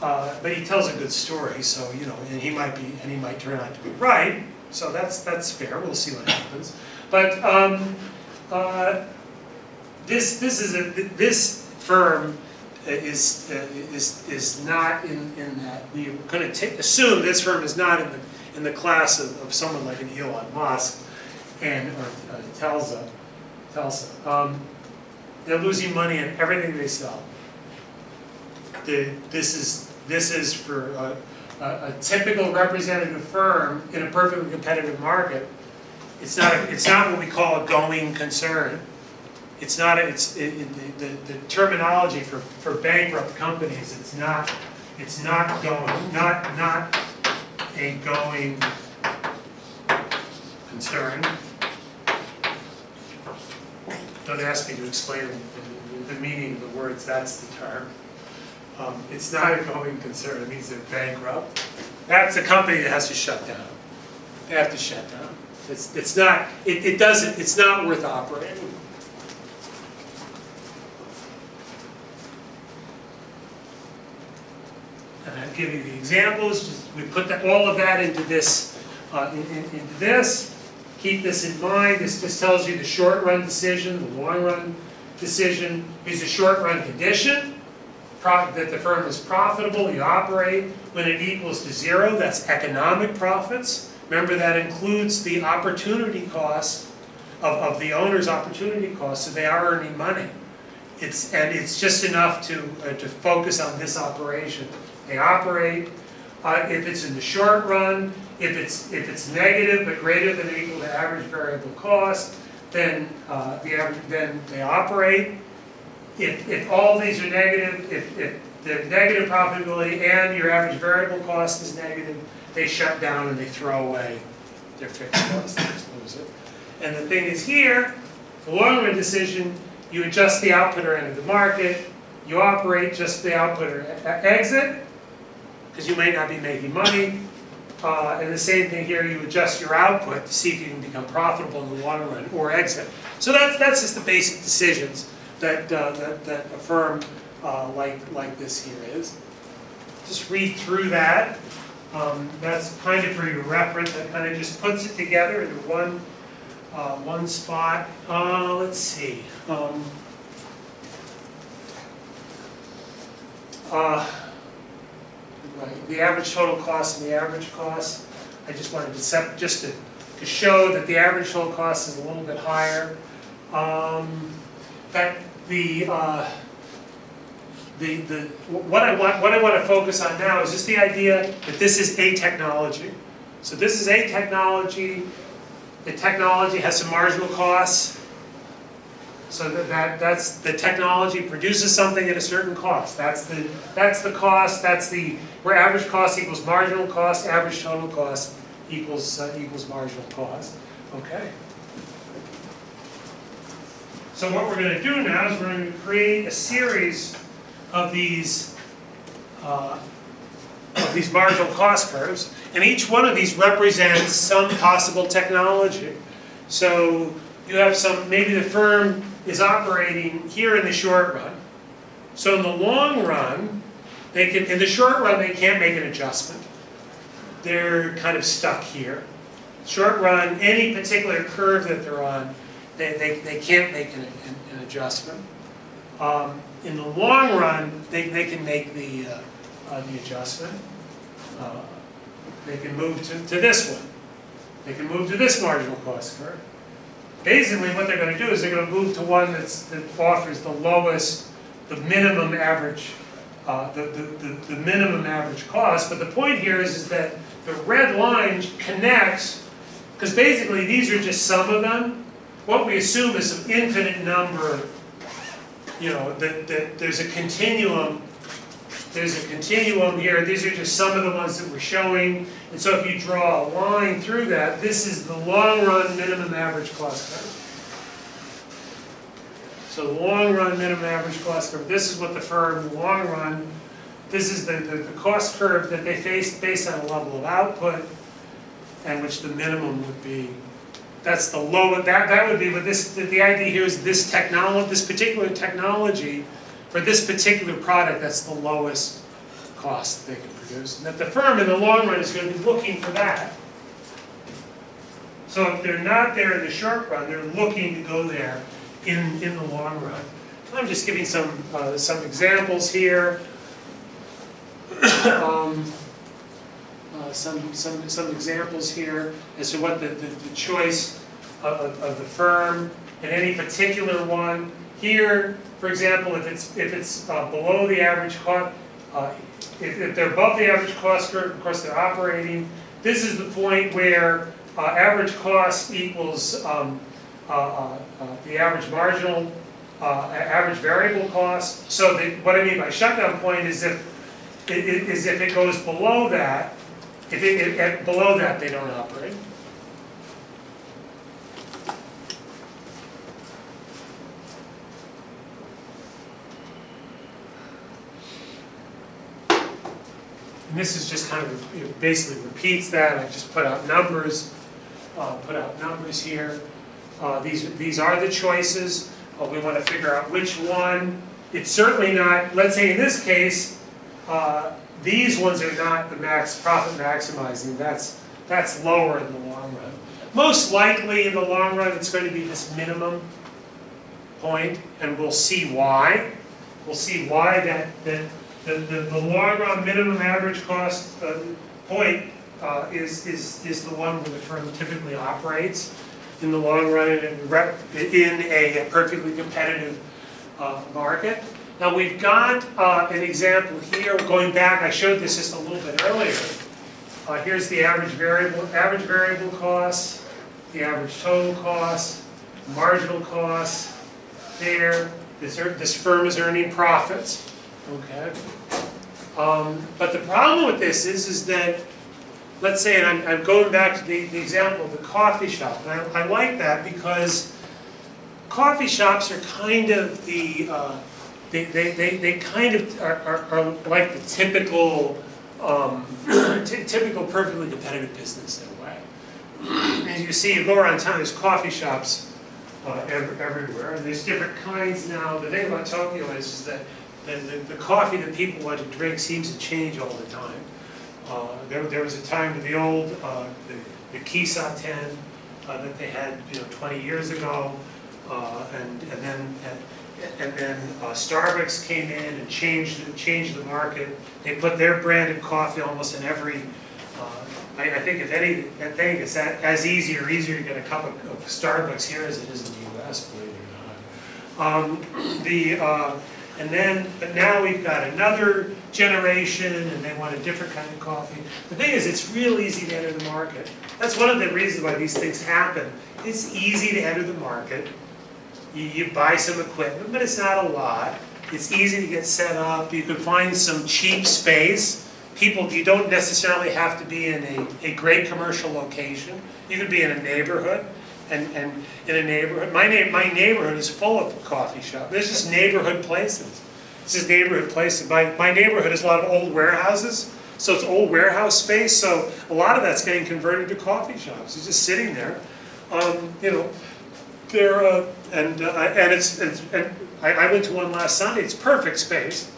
but he tells a good story, so and he might turn out to be right. So that's fair. We'll see what happens. But this firm is not in that. We're going to assume this firm is not in the class of someone like an Elon Musk or Telsa. They're losing money on everything they sell. This is for a typical representative firm in a perfectly competitive market. It's not what we call a going concern. It's not. The terminology for bankrupt companies. It's not a going concern. Don't ask me to explain the meaning of the words. That's the term. It's not a going concern. It means they're bankrupt. That's a company that has to shut down. They have to shut down. It's not. It's not worth operating. And I'll give you the examples. We put all of that into this. Into this. keep this in mind. This just tells you the short run decision, the long run decision. Is a short run condition that the firm is profitable, you operate when it equals to 0. That's economic profits. Remember, that includes the opportunity cost of the owner's opportunity cost, so they are earning money. It's just enough to focus on this operation. They operate. If it's in the short run, if it's negative but greater than or equal to average variable cost, then then they operate. If all these are negative, if the negative profitability and your average variable cost is negative, they shut down and they throw away their fixed cost. They just lose it. And the thing is here, the long run decision, you adjust the output or end of the market, you operate just the output or exit, because you may not be making money. And the same thing here, you adjust your output to see if you can become profitable in the long run or exit. So that's just the basic decisions that a firm like this here is. Just read through that. That's kind of for your reference. That kind of just puts it together into one spot. Let's see. Right. The average total cost and the average cost. I just wanted to to show that the average total cost is a little bit higher. That what I want to focus on now is just the idea that this is a technology. So this is a technology. The technology has some marginal costs. So that's the technology produces something at a certain cost. That's the cost. That's where average cost equals marginal cost. Average total cost equals marginal cost. Okay. So what we're going to do now is we're going to create a series of these marginal cost curves, and each one of these represents some possible technology. So you have maybe the firm is operating here in the short run. So in the long run, in the short run, they can't make an adjustment. They're kind of stuck here. Short run, any particular curve that they're on, they can't make an adjustment. In the long run, they can make the adjustment. They can move to this one. They can move to this marginal cost curve. Basically, what they're going to do is they're going to move to one that offers the lowest, the minimum average, the minimum average cost. But the point here is that the red line connects, because basically these are just some of them. What we assume is an infinite number. That there's a continuum. There's a continuum here. These are just some of the ones that we're showing. And so if you draw a line through that, this is the long run minimum average cost curve. So the long run minimum average cost curve. This is what the firm, the long run, this is the cost curve that they face based on a level of output, and which the minimum would be. That's the low. That would be what this. The idea here is this particular technology, for this particular product, that's the lowest cost they can produce. And that the firm in the long run is going to be looking for that. So if they're not there in the short run, they're looking to go there in the long run. I'm just giving some examples here. Some examples here as to what the choice of the firm in any particular one. Here, for example, if it's below the average cost, if they're above the average cost curve, of course they're operating. This is the point where average cost equals the average marginal, average variable cost. So what I mean by shutdown point is if it goes below that. If below that, they don't operate. And this is just kind of, basically repeats that. I just put out numbers here. These are the choices. We want to figure out which one. It's certainly not, let's say in this case, these ones are not the profit maximizing. That's lower in the long run. most likely in the long run it's going to be this minimum point, and we'll see why. We'll see why the long run minimum average cost point is the one where the firm typically operates in the long run in a perfectly competitive market. Now we've got an example here, going back, I showed this just a little bit earlier. Here's the average variable cost, the average total cost, marginal cost there. This firm is earning profits, okay? But the problem with this is that, let's say, and I'm going back to the example of the coffee shop, and I like that because coffee shops are kind of the, they kind of are like the typical, typical perfectly competitive business in a way. As you see, you go around town, there's coffee shops everywhere, and there's different kinds now. The thing about Tokyo is that the coffee that people want to drink seems to change all the time. There was a time with the old, the Kisaten that they had 20 years ago, and then Starbucks came in and changed the market. They put their branded coffee almost in every. I think if anything, it's as easy or easier to get a cup of Starbucks here as it is in the U.S. Believe it or not. But now we've got another generation, and they want a different kind of coffee. The thing is, it's real easy to enter the market. That's one of the reasons why these things happen. It's easy to enter the market. You buy some equipment, but it's not a lot. It's easy to get set up. You can find some cheap space. You don't necessarily have to be in a great commercial location. You could be in a neighborhood, and in a neighborhood, my neighborhood is full of coffee shops. There's just neighborhood places. It's just neighborhood places. My neighborhood is a lot of old warehouses, so it's old warehouse space. So a lot of that's getting converted to coffee shops. It's just sitting there, I went to one last Sunday. It's perfect space.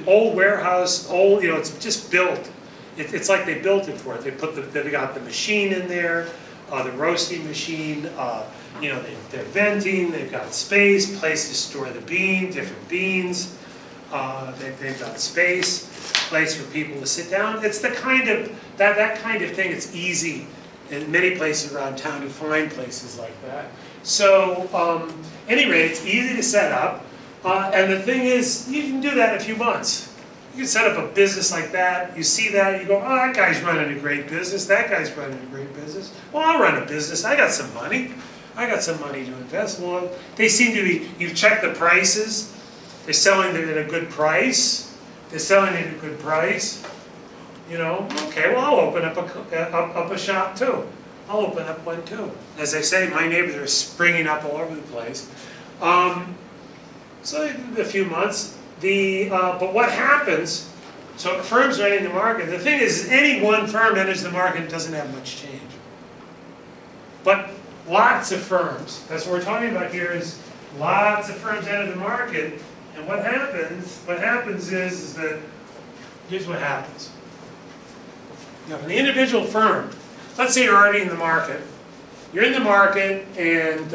Old warehouse, it's just built. It's like they built it for it. They've got the machine in there, the roasting machine. They're venting. They've got space, place to store the different beans. They've got space, place for people to sit down. It's the kind of that kind of thing. It's easy in many places around town to find places like that. So, anyway, it's easy to set up. And the thing is, you can do that in a few months. You can set up a business like that. You see that, you go, oh, that guy's running a great business. That guy's running a great business. Well, I'll run a business. I got some money. I got some money to invest. Well, they seem to be, you've checked the prices. They're selling it at a good price. They're selling it at a good price. Okay, well, I'll open up a shop too. I'll open up one too. As I say, my neighbors are springing up all over the place. So a few months. But what happens? So firms are entering the market. The thing is, any one firm enters the market and doesn't have much change. But lots of firms. That's what we're talking about here. Is lots of firms enter the market, and what happens? What happens is that here's what happens. Now, for the individual firm, let's say you're already in the market. You're in the market, and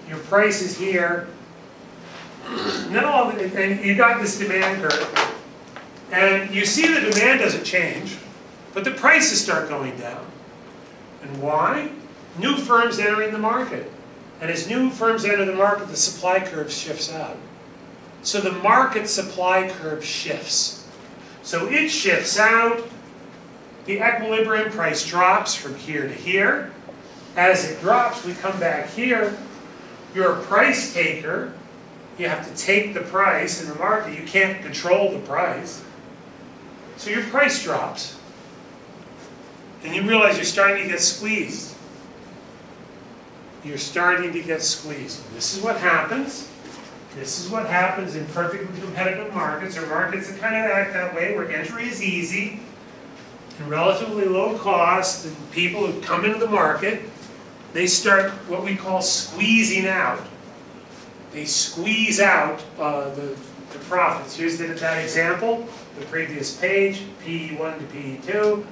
your price is here. And then you got this demand curve, and you see the demand doesn't change, but the prices start going down. And why? New firms entering the market. And as new firms enter the market, the supply curve shifts out. So the market supply curve shifts. So it shifts out. The equilibrium price drops from here to here. As it drops, we come back here. You're a price taker. You have to take the price in the market. You can't control the price. So your price drops. And you realize you're starting to get squeezed. You're starting to get squeezed. This is what happens. This is what happens in perfectly competitive markets, or markets that kind of act that way, where entry is easy and relatively low cost, and people who come into the market, they start what we call squeezing out. They squeeze out the profits. Here's that example, the previous page, PE1 to PE2.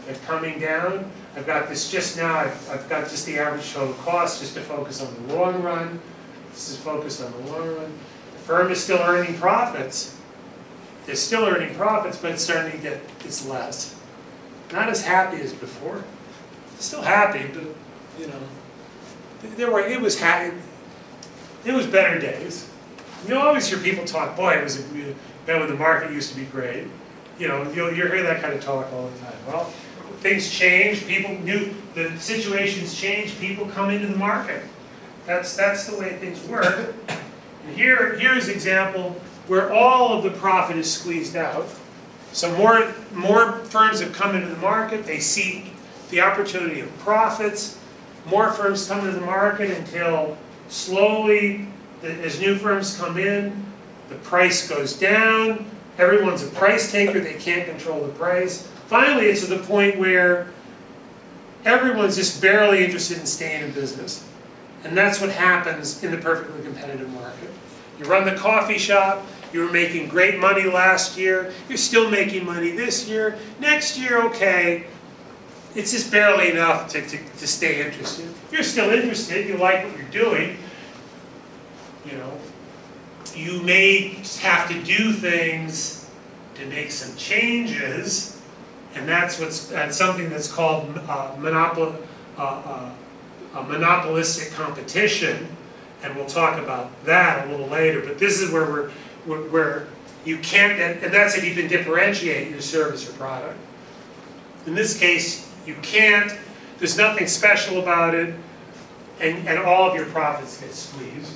They're coming down. I've got this just now, I've got just the average total cost just to focus on the long run. This is focused on the long run. The firm is still earning profits. They're still earning profits, but it's starting to get, it's less. Not as happy as before. Still happy, but, you know, it was better days. You always hear people talk, boy, it was when the market used to be great. You know, you'll hear that kind of talk all the time. Well, things change, the situations change, people come into the market. That's the way things work. And here's an example where all of the profit is squeezed out. So more firms have come into the market, they seek the opportunity of profits. More firms come into the market until slowly, as new firms come in, the price goes down, everyone's a price taker, they can't control the price. Finally, it's to the point where everyone's just barely interested in staying in business. And that's what happens in the perfectly competitive market. You run the coffee shop, you were making great money last year, you're still making money this year, next year, okay, it's just barely enough to stay interested. You're still interested, you like what you're doing, you know. You may have to do things to make some changes, and that's something that's called monopolistic competition, and we'll talk about that a little later. But this is where you can't, and that's if you can differentiate your service or product. In this case, you can't. There's nothing special about it, and all of your profits get squeezed.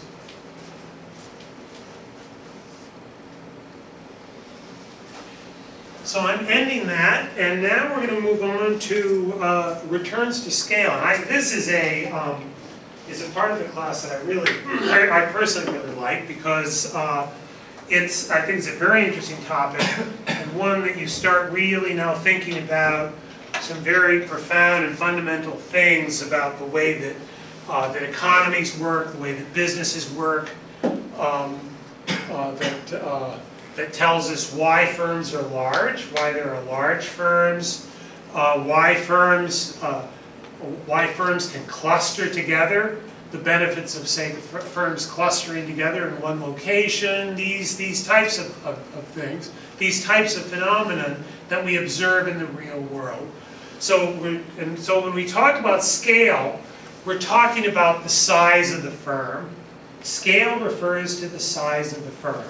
So I'm ending that, and now we're going to move on to returns to scale. And this is a part of the class that I personally really like, because I think it's a very interesting topic, and one that you start really now thinking about some very profound and fundamental things about the way that economies work, the way that businesses work, that tells us why firms are large, why there are large firms, why firms can cluster together, the benefits of, say, firms clustering together in one location, these types of things, these types of phenomena that we observe in the real world. So when we talk about scale, we're talking about the size of the firm. Scale refers to the size of the firm.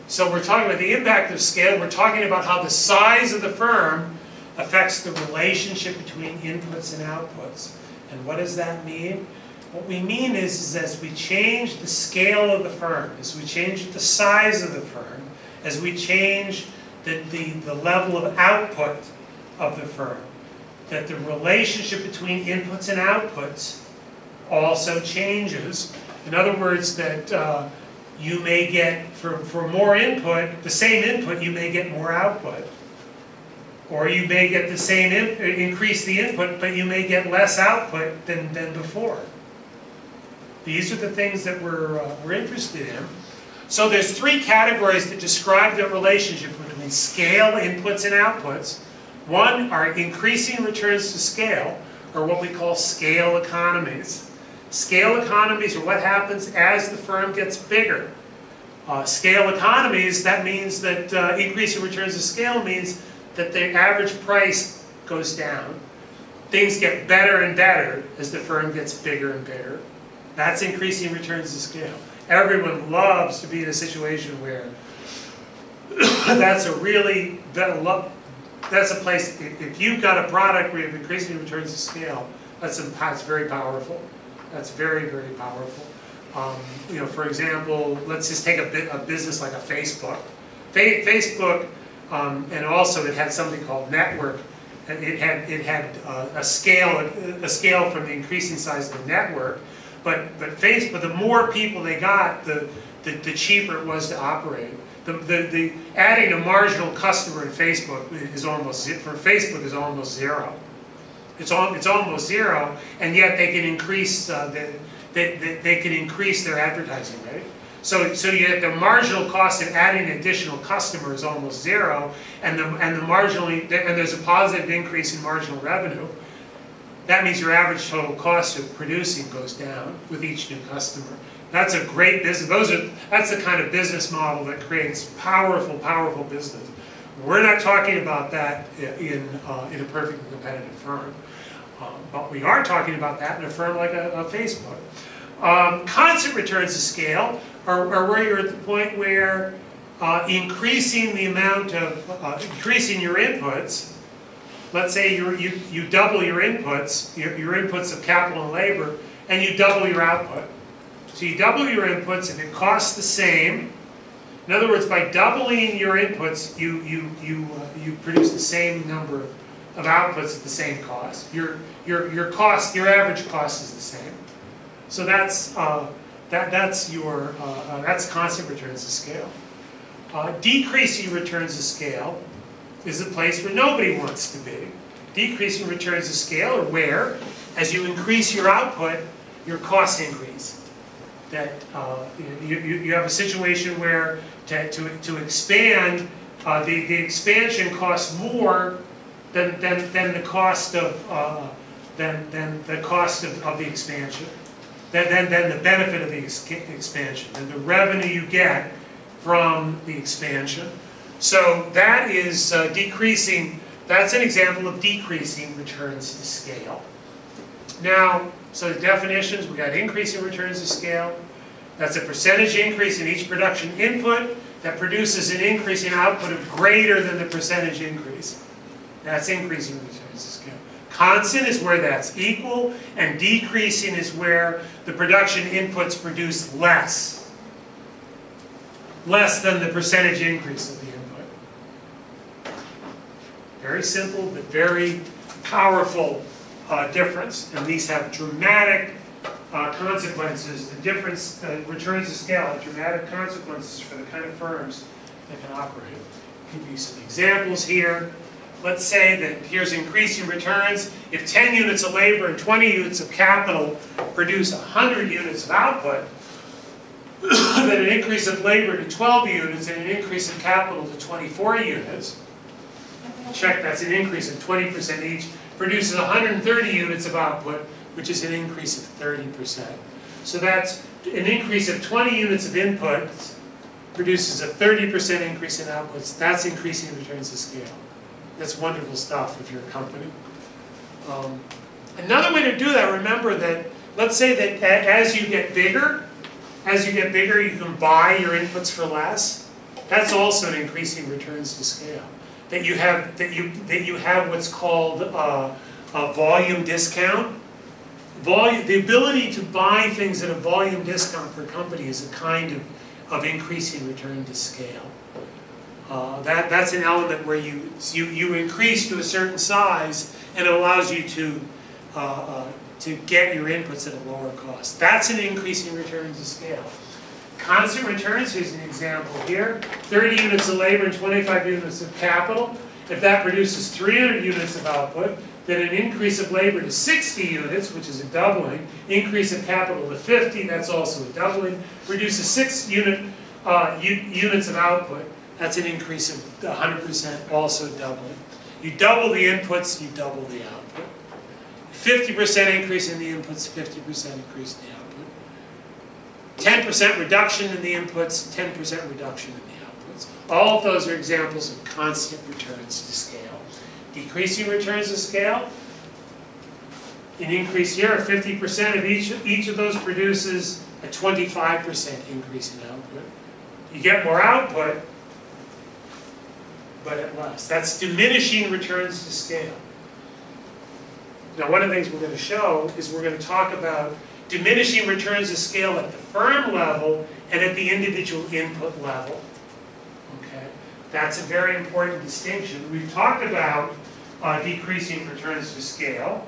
So we're talking about the impact of scale. We're talking about how the size of the firm affects the relationship between inputs and outputs. And what does that mean? What we mean is as we change the scale of the firm, as we change the size of the firm, as we change the level of output of the firm, that the relationship between inputs and outputs also changes. In other words, that you may get, for more input, the same input, you may get more output. Or you may get the same, increase the input, but you may get less output than before. These are the things that we're interested in. So there's three categories that describe the relationship between scale, inputs, and outputs. One are increasing returns to scale, or what we call scale economies. Scale economies are what happens as the firm gets bigger. Scale economies, that means that increasing returns to scale means that the average price goes down. Things get better and better as the firm gets bigger and bigger. That's increasing returns to scale. Everyone loves to be in a situation where that's a place, if you've got a product where you're increasing returns to scale, that's very powerful. That's very, very powerful. You know, for example, let's just take a business like a Facebook. Facebook, and also it had something called network. It had a scale from the increasing size of the network. But Facebook, the more people they got, the cheaper it was to operate. The adding a marginal customer in Facebook is almost zero. It's almost zero, and yet they can increase they can increase their advertising rate. So you get the marginal cost of adding an additional customer is almost zero, and there's a positive increase in marginal revenue. That means your average total cost of producing goes down with each new customer. That's a great business. That's the kind of business model that creates powerful, powerful business. We're not talking about that in a perfectly competitive firm, but we are talking about that in a firm like a Facebook. Constant returns to scale are where you're at the point where increasing the amount of increasing your inputs. Let's say you double your inputs, your inputs of capital and labor, and you double your output. So you double your inputs if it costs the same. In other words, by doubling your inputs, you produce the same number of outputs at the same cost. Your average cost is the same. So that's constant returns to scale. Decreasing returns to scale is a place where nobody wants to be. Decreasing returns to scale are where, as you increase your output, your costs increase. That you have a situation where to expand, the expansion costs more than the cost of the expansion, than the benefit of the expansion, and the revenue you get from the expansion. So that is decreasing. That's an example of decreasing returns to scale. Now, so the definitions, we got increasing returns to scale. That's a percentage increase in each production input that produces an increase in output of greater than the percentage increase. That's increasing returns to scale. Constant is where that's equal, and decreasing is where the production inputs produce less than the percentage increase of the input. Very simple, but very powerful difference, and these have dramatic consequences. The difference, returns to scale, have dramatic consequences for the kind of firms that can operate. I'll give you some examples here. Let's say that here's increasing returns. If 10 units of labor and 20 units of capital produce 100 units of output, then an increase of labor to 12 units and an increase of capital to 24 units, check, that's an increase of 20% each, produces 130 units of output, which is an increase of 30%. So that's an increase of 20 units of inputs produces a 30% increase in outputs. That's increasing returns to scale. That's wonderful stuff if you're a company. Another way to do that, remember that, let's say that as you get bigger, you can buy your inputs for less. That's also an increasing returns to scale. That you have what's called a volume discount. The ability to buy things at a volume discount for a company is a kind of increasing return to scale. That's an element where you increase to a certain size, and it allows you to get your inputs at a lower cost. That's an increasing return to scale. Constant returns, here's an example here. 30 units of labor and 25 units of capital. If that produces 300 units of output, then an increase of labor to 60 units, which is a doubling, increase of capital to 50, that's also a doubling, produces 6 units of output, that's an increase of 100%, also doubling. You double the inputs, you double the output. 50% increase in the inputs, 50% increase in the output. 10% reduction in the inputs, 10% reduction in the outputs. All of those are examples of constant returns to scale. Decreasing returns to scale, an increase here of 50% of each of those produces a 25% increase in output. You get more output, but at less. That's diminishing returns to scale. Now, one of the things we're going to show is we're going to talk about diminishing returns to scale at the firm level and at the individual input level. Okay, that's a very important distinction. We've talked about decreasing returns to scale.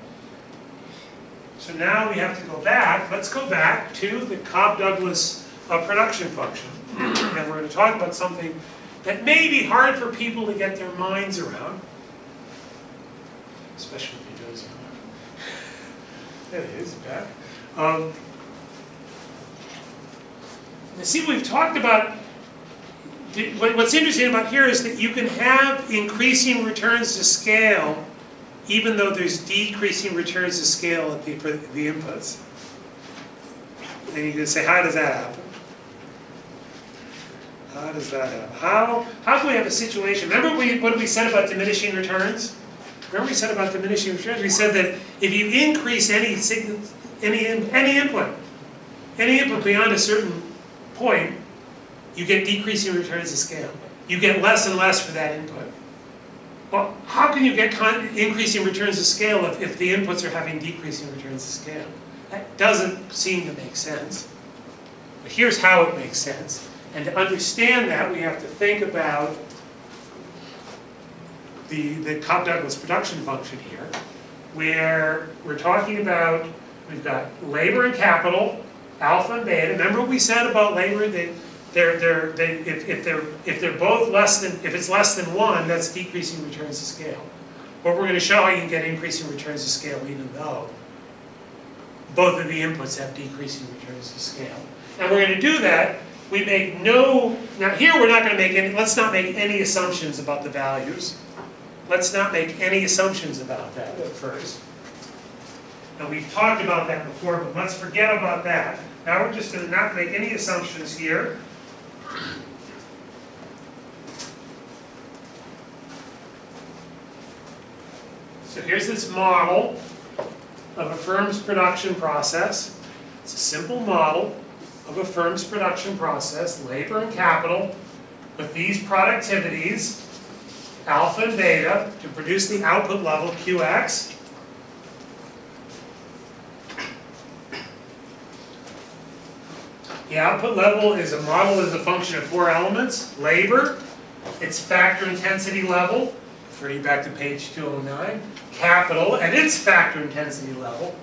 So now we have to go back. Let's go back to the Cobb-Douglas production function. And we're going to talk about something that may be hard for people to get their minds around, especially if he does. There it is, back. You see, we've talked about, what's interesting about here is that you can have increasing returns to scale even though there's decreasing returns to scale at for the inputs. And you can say, how does that happen? How does that happen? How can we have a situation? Remember what we said about diminishing returns? Remember we said about diminishing returns? We said that if you increase any input beyond a certain point, you get decreasing returns to scale. You get less and less for that input. Well, how can you get increasing returns to scale if the inputs are having decreasing returns to scale? That doesn't seem to make sense. But here's how it makes sense. And to understand that, we have to think about the Cobb-Douglas production function here, where we're talking about, we've got labor and capital, alpha and beta. Remember what we said about labor? If they're both less than, if it's less than 1, that's decreasing returns to scale. But we're going to show how you can get increasing returns to scale even though both of the inputs have decreasing returns to scale. And we're going to do that. We make no, now here we're not going to make any, let's not make any assumptions about the values. Let's not make any assumptions about that at first. And we've talked about that before, but let's forget about that. Now we're just going to not make any assumptions here. So here's this model of a firm's production process. It's a simple model of a firm's production process, labor and capital, with these productivities, alpha and beta, to produce the output level QX. The output level is a model as a function of 4 elements: labor, its factor intensity level, refer you back to page 209, capital, and its factor intensity level.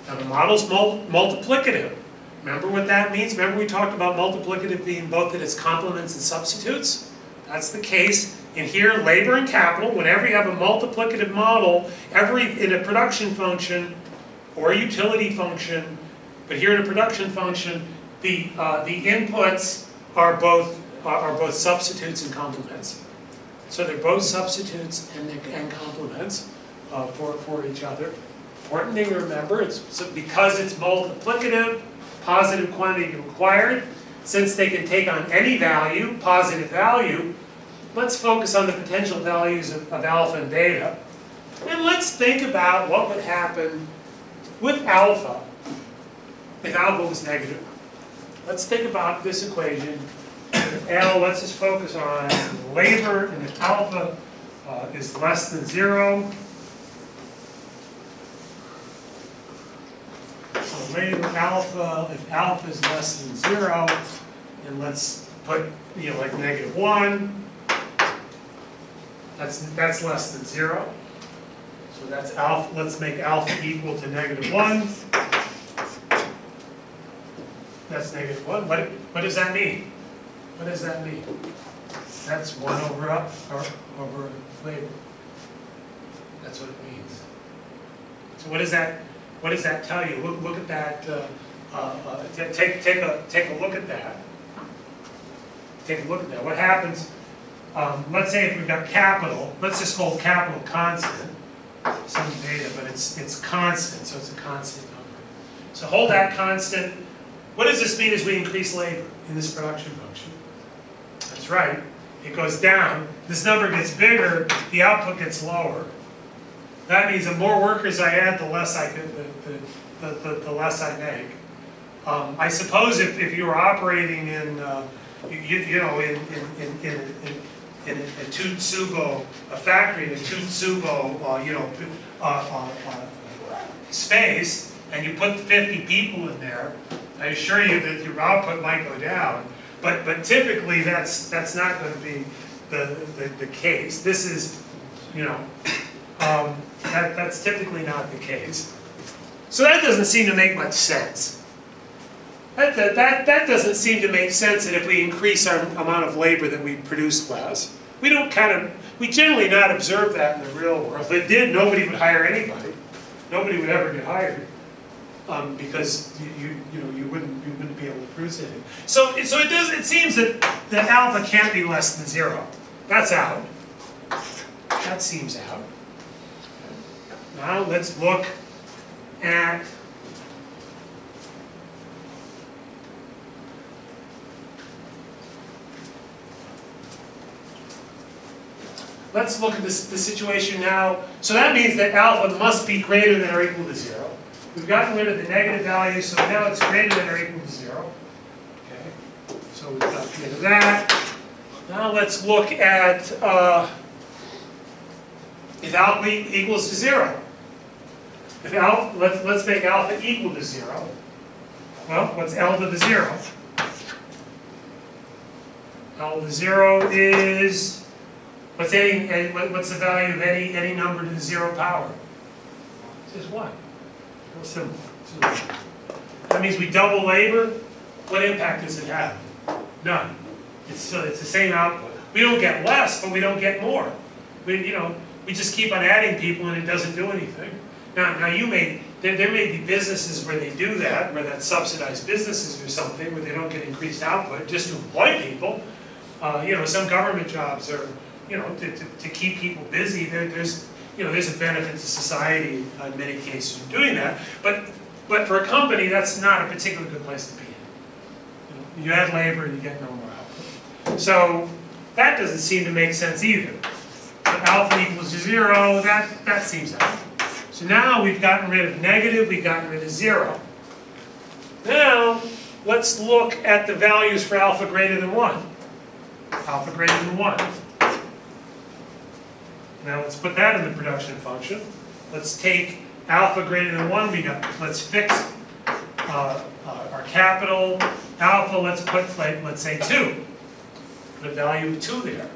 Now the model's multiplicative. Remember what that means? Remember we talked about multiplicative being both that it's complements and substitutes? That's the case. In here, labor and capital, whenever you have a multiplicative model, in a production function or a utility function, but here in a production function, the inputs are both substitutes and complements. So they're both substitutes and complements for each other. Important thing to remember, because it's multiplicative, positive quantity required, since they can take on any value, positive value, let's focus on the potential values of alpha and beta. And let's think about what would happen with alpha if alpha was negative. Let's think about this equation. L, let's just focus on labor, and if alpha is less than 0, so labor alpha, if alpha is less than 0, and let's put, like -1, that's less than 0. So that's alpha, let's make alpha equal to -1. That's -1. What does that mean? What does that mean? That's 1 over labor. That's what it means. So what does that tell you? Look at that. Take a look at that. Take a look at that. What happens? Let's say if we've got capital. Let's just hold capital constant. Some data, but it's constant, so it's a constant number. So hold that constant. What does this mean as we increase labor in this production function? That's right, it goes down. This number gets bigger, the output gets lower. That means the more workers I add, the less I the less I make. I suppose if you were operating in a Tutsubo, a factory in a Tutsubo, space, and you put 50 people in there, I assure you that your output might go down. But typically that's not going to be the case. This is, that's typically not the case. So that doesn't seem to make much sense. That doesn't seem to make sense that if we increase our amount of labor that we produce less. We generally not observe that in the real world. If it did, nobody would hire anybody. Nobody would ever get hired. because you wouldn't be able to produce anything. So it seems that alpha can't be less than 0. That's out. That seems out. Now let's look at the situation now. So that means that alpha must be greater than or equal to 0. We've gotten rid of the negative value, so now it's greater than or equal to 0. Okay, so we've got rid of that. Now let's look at if alpha equals to 0. If alpha, let's make alpha equal to 0. Well, what's L to the 0? L to the 0 is what's the value of any number to the 0 power? It's just 1. Real simple. That means we double labor. What impact does it have? None. It's the same output. We don't get less, but we don't get more. We just keep on adding people and it doesn't do anything. Now there may be businesses where they do that, where that's subsidized businesses or something, where they don't get increased output just to employ people. Some government jobs are, to keep people busy. There's a benefit to society in many cases from doing that. But for a company, that's not a particularly good place to be in. You add labor, you get no more output. So that doesn't seem to make sense either. But alpha equals to 0, that seems out. So now we've gotten rid of negative, we've gotten rid of 0. Now let's look at the values for alpha greater than 1. Alpha greater than 1. Now let's put that in the production function. Let's take alpha greater than 1 we got. Let's fix our capital alpha. Let's put, let's say 2. Put a value of 2 there.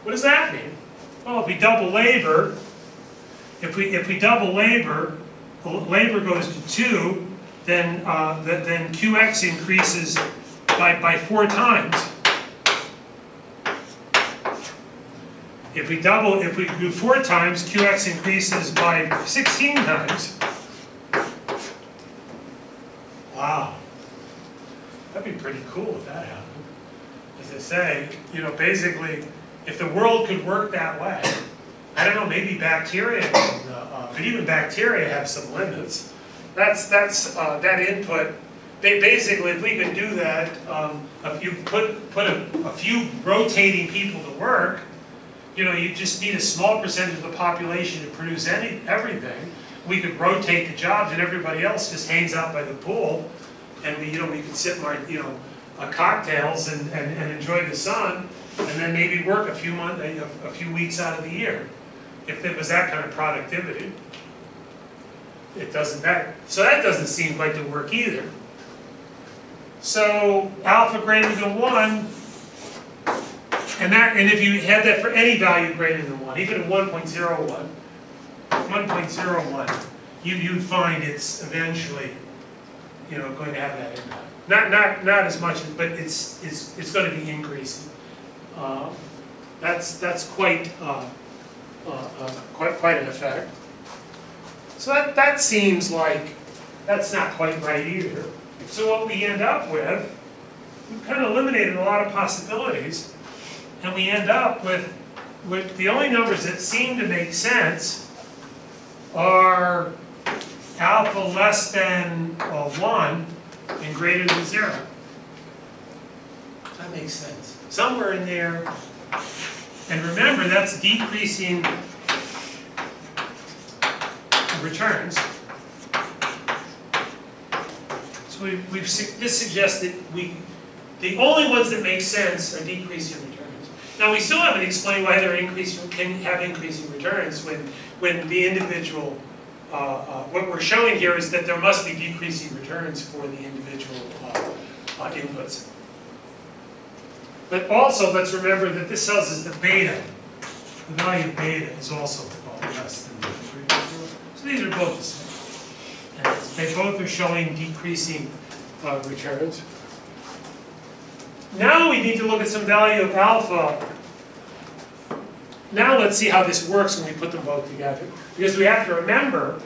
What does that mean? Well, if we double labor, labor goes to 2, then QX increases by 4 times. If we do 4 times, QX increases by 16 times. Wow. That'd be pretty cool if that happened. As I say, basically, if the world could work that way, I don't know, maybe bacteria can, but even bacteria have some limits. That input. Basically, if we could do that, if you put a few rotating people to work, you just need a small percentage of the population to produce everything. We could rotate the jobs, and everybody else just hangs out by the pool, and we could sip our cocktails and enjoy the sun, and then maybe work a few weeks out of the year, if it was that kind of productivity. It doesn't. So that doesn't seem like to work either. So alpha greater than 1. And if you had that for any value greater than 1, even at 1.01, you'd find it's eventually, going to have that impact. Not as much, but it's going to be increasing. That's quite an effect. So that seems like that's not quite right either. So what we end up with, we've kind of eliminated a lot of possibilities. And we end up with the only numbers that seem to make sense are alpha less than 1 and greater than 0. That makes sense. Somewhere in there. And remember, that's decreasing returns. So this suggests that the only ones that make sense are decreasing returns. Now, we still haven't explained why can have increasing returns when the individual, what we're showing here is that there must be decreasing returns for the individual inputs. But also, let's remember that this tells us that beta, the value of beta is also less than 3. So these are both the same. And they both are showing decreasing returns. Now we need to look at some value of alpha. Now let's see how this works when we put them both together. Because we have to remember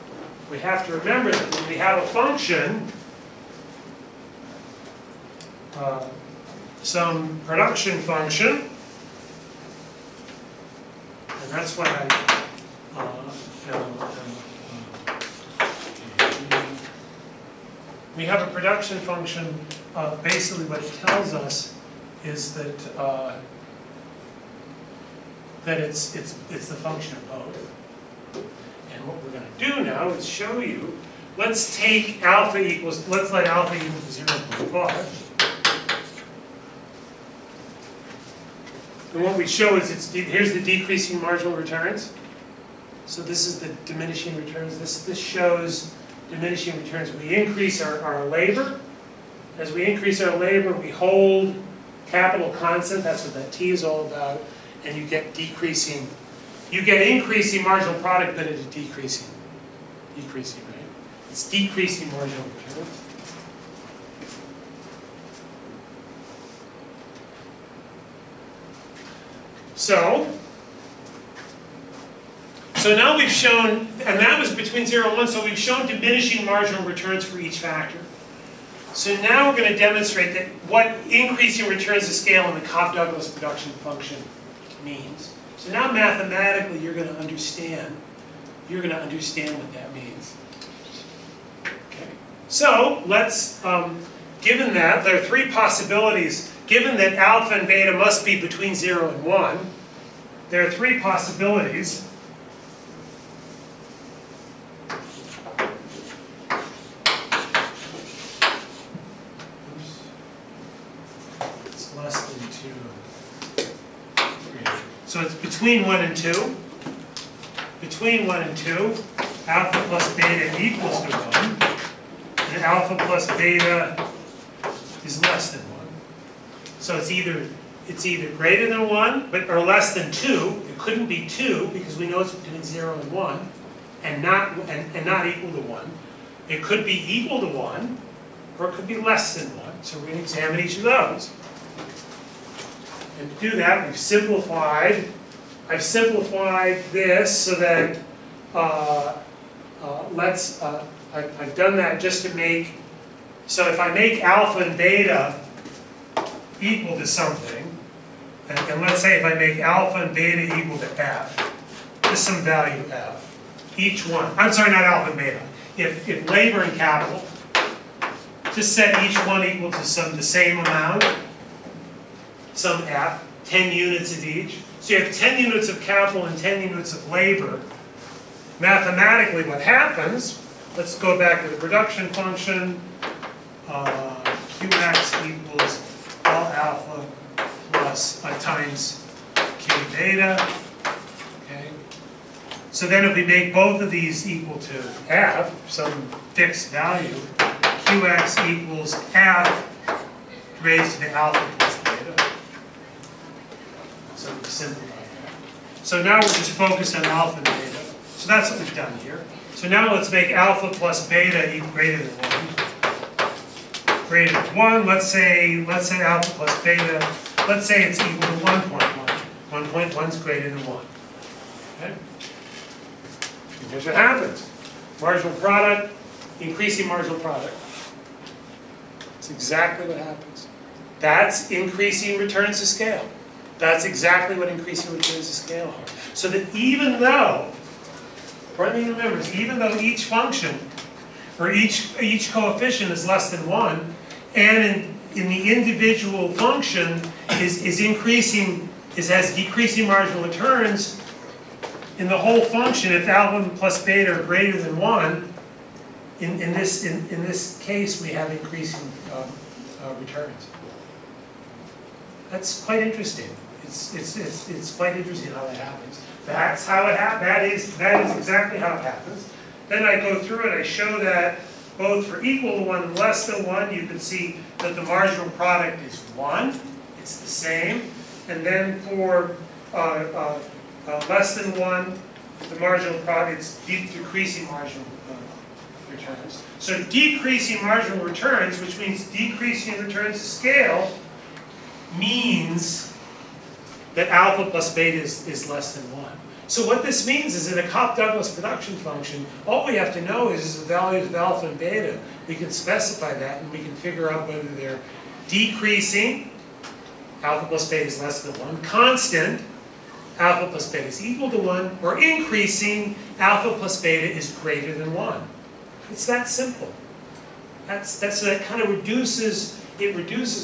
we have to remember that when we have a function, some production function, and that's what we have a production function. Basically, what it tells us is that it's the function of both. And what we're going to do now is show you. Let's take alpha equals. Let's let alpha equal to 0.5. And what we show is here's the decreasing marginal returns. So this is the diminishing returns. This shows diminishing returns. We increase our labor. As we increase our labor, we hold capital constant. That's what that T is all about. And you get decreasing. You get increasing marginal product, but it's decreasing, right? It's decreasing marginal returns. So now we've shown, and that was between 0 and 1, so we've shown diminishing marginal returns for each factor. So now we're going to demonstrate that what increasing returns to scale in the Cobb-Douglas production function means. So now mathematically you're going to understand what that means. Okay. So let's, given that, there are three possibilities. Given that alpha and beta must be between 0 and 1, there are three possibilities. It's less than 2. So it's between 1 and 2. Between 1 and 2, alpha plus beta equals to 1. And alpha plus beta is less than 1. So it's either greater than 1, or less than 2. It couldn't be 2 because we know it's between 0 and 1, and not equal to 1. It could be equal to 1, or it could be less than 1. So we're going to examine each of those. And to do that, I've simplified this so that I've done that just to make. So if I make alpha and beta equal to something, and let's say if I make alpha and beta equal to f, just some value f, each one. I'm sorry, not alpha and beta. If labor and capital, just set each one equal to the same amount, some f, 10 units of each. So you have 10 units of capital and 10 units of labor. Mathematically, what happens? Let's go back to the production function. Qx equals L alpha plus times Q beta. Okay. So then if we make both of these equal to f, some fixed value, Qx equals f raised to the alpha plus beta. So we simplify that. So now we're just focused on alpha and beta. So that's what we've done here. So now let's make alpha plus beta equal greater than 1. Greater than 1, let's say alpha plus beta, let's say it's equal to 1.1. 1.1 is greater than 1. Okay? And here's what happens. Marginal product, increasing marginal product. That's exactly what happens. That's increasing returns to scale. That's exactly what increasing returns to scale are. So that even though, remember, even though each function, or each coefficient is less than 1, and in the individual function has decreasing marginal returns, in the whole function, if alpha plus beta are greater than 1, in this case we have increasing returns. That's quite interesting. It's quite interesting how that happens. That's how it happens. That is exactly how it happens. Then I go through it. I show that both for equal to 1 and less than 1, you can see that the marginal product is 1. It's the same. And then for less than 1, the marginal product is decreasing marginal returns. So decreasing marginal returns, which means decreasing returns to scale, means that alpha plus beta is less than 1. So what this means is in a Cobb-Douglas production function, all we have to know is the values of alpha and beta. We can specify that and we can figure out whether they're decreasing, alpha plus beta is less than 1, constant, alpha plus beta is equal to 1, or increasing, alpha plus beta is greater than 1. It's that simple. That kind of reduces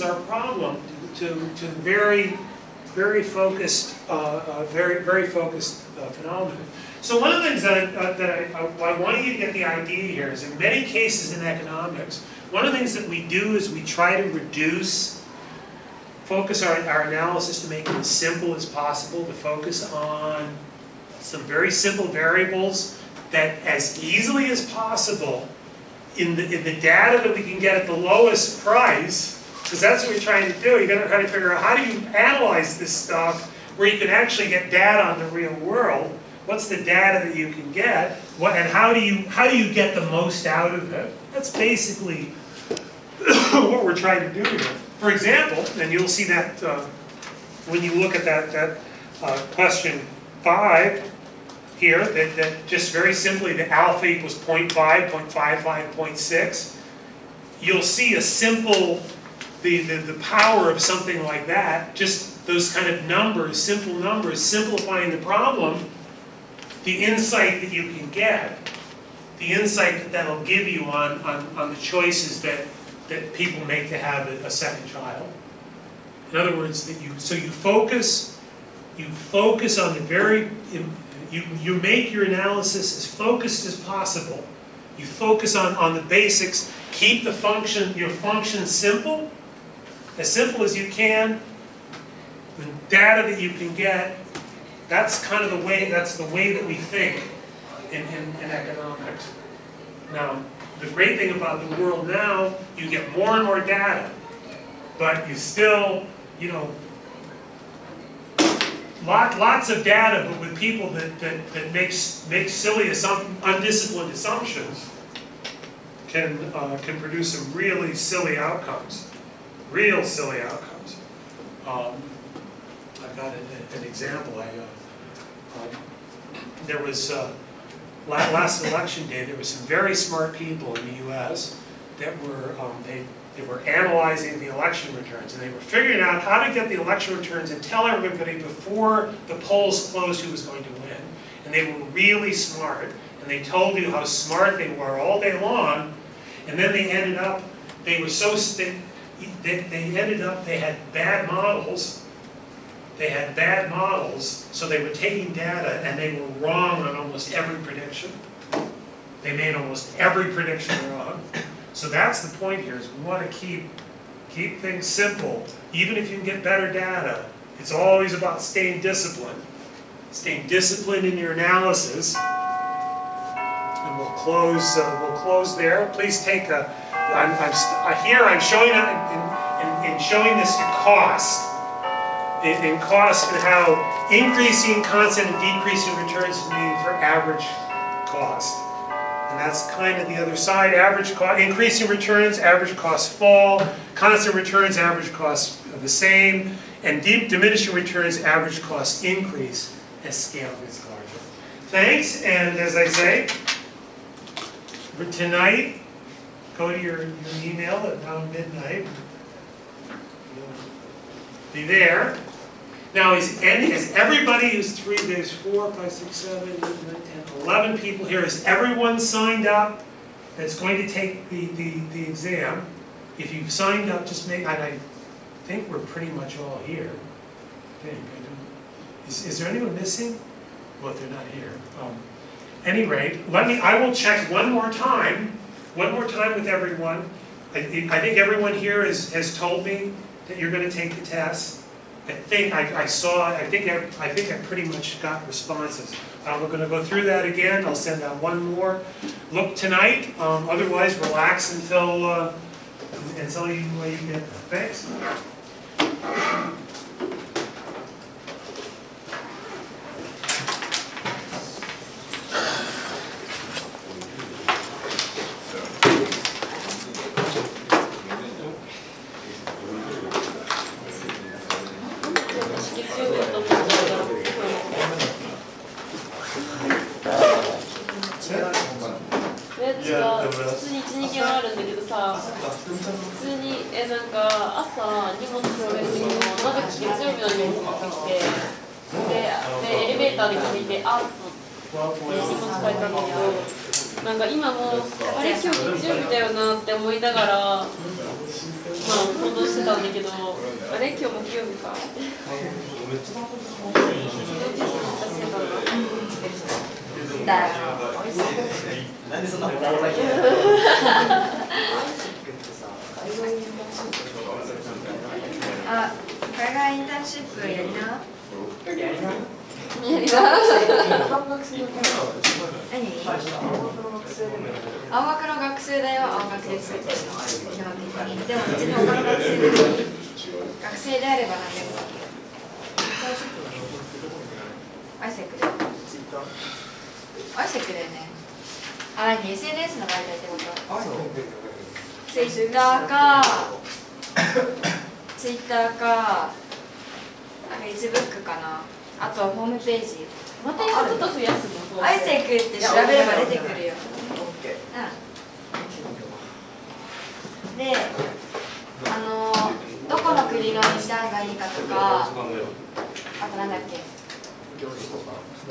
our problem to very focused phenomenon. So one of the things that I want you to get the idea here is in many cases in economics, one of the things that we do is we try to focus our analysis to make it as simple as possible, to focus on some very simple variables that as easily as possible in the data that we can get at the lowest price, because that's what we're trying to do. You're going to try to figure out how do you analyze this stuff where you can actually get data on the real world. What's the data that you can get? And how do you get the most out of it? That's basically what we're trying to do here. For example, and you'll see that when you look at that question 5 here, that just very simply the alpha equals 0.5, 0.55, 0.6. You'll see a simple, the power of something like that, just those kind of numbers, simple numbers, simplifying the problem, the insight that you can get, the insight that'll give you on the choices that people make to have a second child. In other words, that you focus on the very, you make your analysis as focused as possible. You focus on the basics, keep your function simple as you can. The data that you can get, that's kind of the way that we think in economics. Now, the great thing about the world now, you get more and more data, but you still, lots of data, but with people that make silly, undisciplined assumptions can produce some really silly outcomes. Real silly outcomes. I've got an example. There was last election day. There were some very smart people in the U.S. that were they were analyzing the election returns, and they were figuring out how to get the election returns and tell everybody before the polls closed who was going to win. And they were really smart, and they told you how smart they were all day long. And then they ended up they had bad models. They had bad models, so they were taking data and they were wrong on almost every prediction. They made almost every prediction wrong. So that's the point here, is we want to keep things simple. Even if you can get better data, it's always about staying disciplined. Staying disciplined in your analysis. And we'll close there. Please take a, I'm showing it in showing this to cost. In cost and how increasing constant and decreasing returns is meaning for average cost. And that's kind of the other side. Average cost, increasing returns, average costs fall. Constant returns, average costs are the same. And diminishing returns, average costs increase as scale gets larger. Thanks, and as I say, for tonight, go to your email at around midnight. Be there. Now, is everybody who's there's 4, 5, 6, 7, 8, 9, 10, 11 people here, is everyone signed up that's going to take the exam? If you've signed up, just make, and I think we're pretty much all here. Is there anyone missing? Well, if they're not here. Any rate, I will check one more time with everyone. I think everyone here has told me that you're going to take the test. I think I pretty much got responses. We're going to go through that again. I'll send out one more. Look tonight. Otherwise, relax until you get. Thanks. なんか朝荷物広げる時もなぜか月曜日の荷物持ってきて、でエレベーターで気づいてあっと思って荷物変えたんだけど、なんか今もあれ今日月曜日だよなって思いながらまあ行動してたんだけど、あれ今日木曜日か。だよ。なんでそんなことだらけあ、海外インターンシップやりな。やりな。何？青学の学生だよ。青学で作ってるのは基本的に。でも別に他の学生でもいい。学生であれば何でもいいよ。アイセックだよ。アイセックだよね。あ、何 SNS の媒体ってこと？ツイッターか、ツイッターか、フェイスブックかな。あとホームページ。またやること増やすの？アイセックって調べれば出てくるよ。うん。で、どこの国のインターンがいいかとか、あとなんだっけ。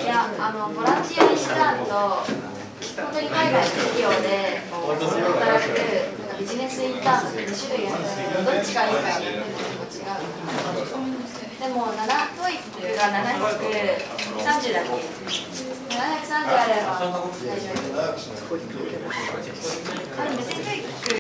いや、ボランティアインターンと本当に海外の企業で働くビジネスインターンの2種類あるので、どっちがいいかによっても結構違う。でもトイックが730だっけ？730あれば大丈夫。別にトイック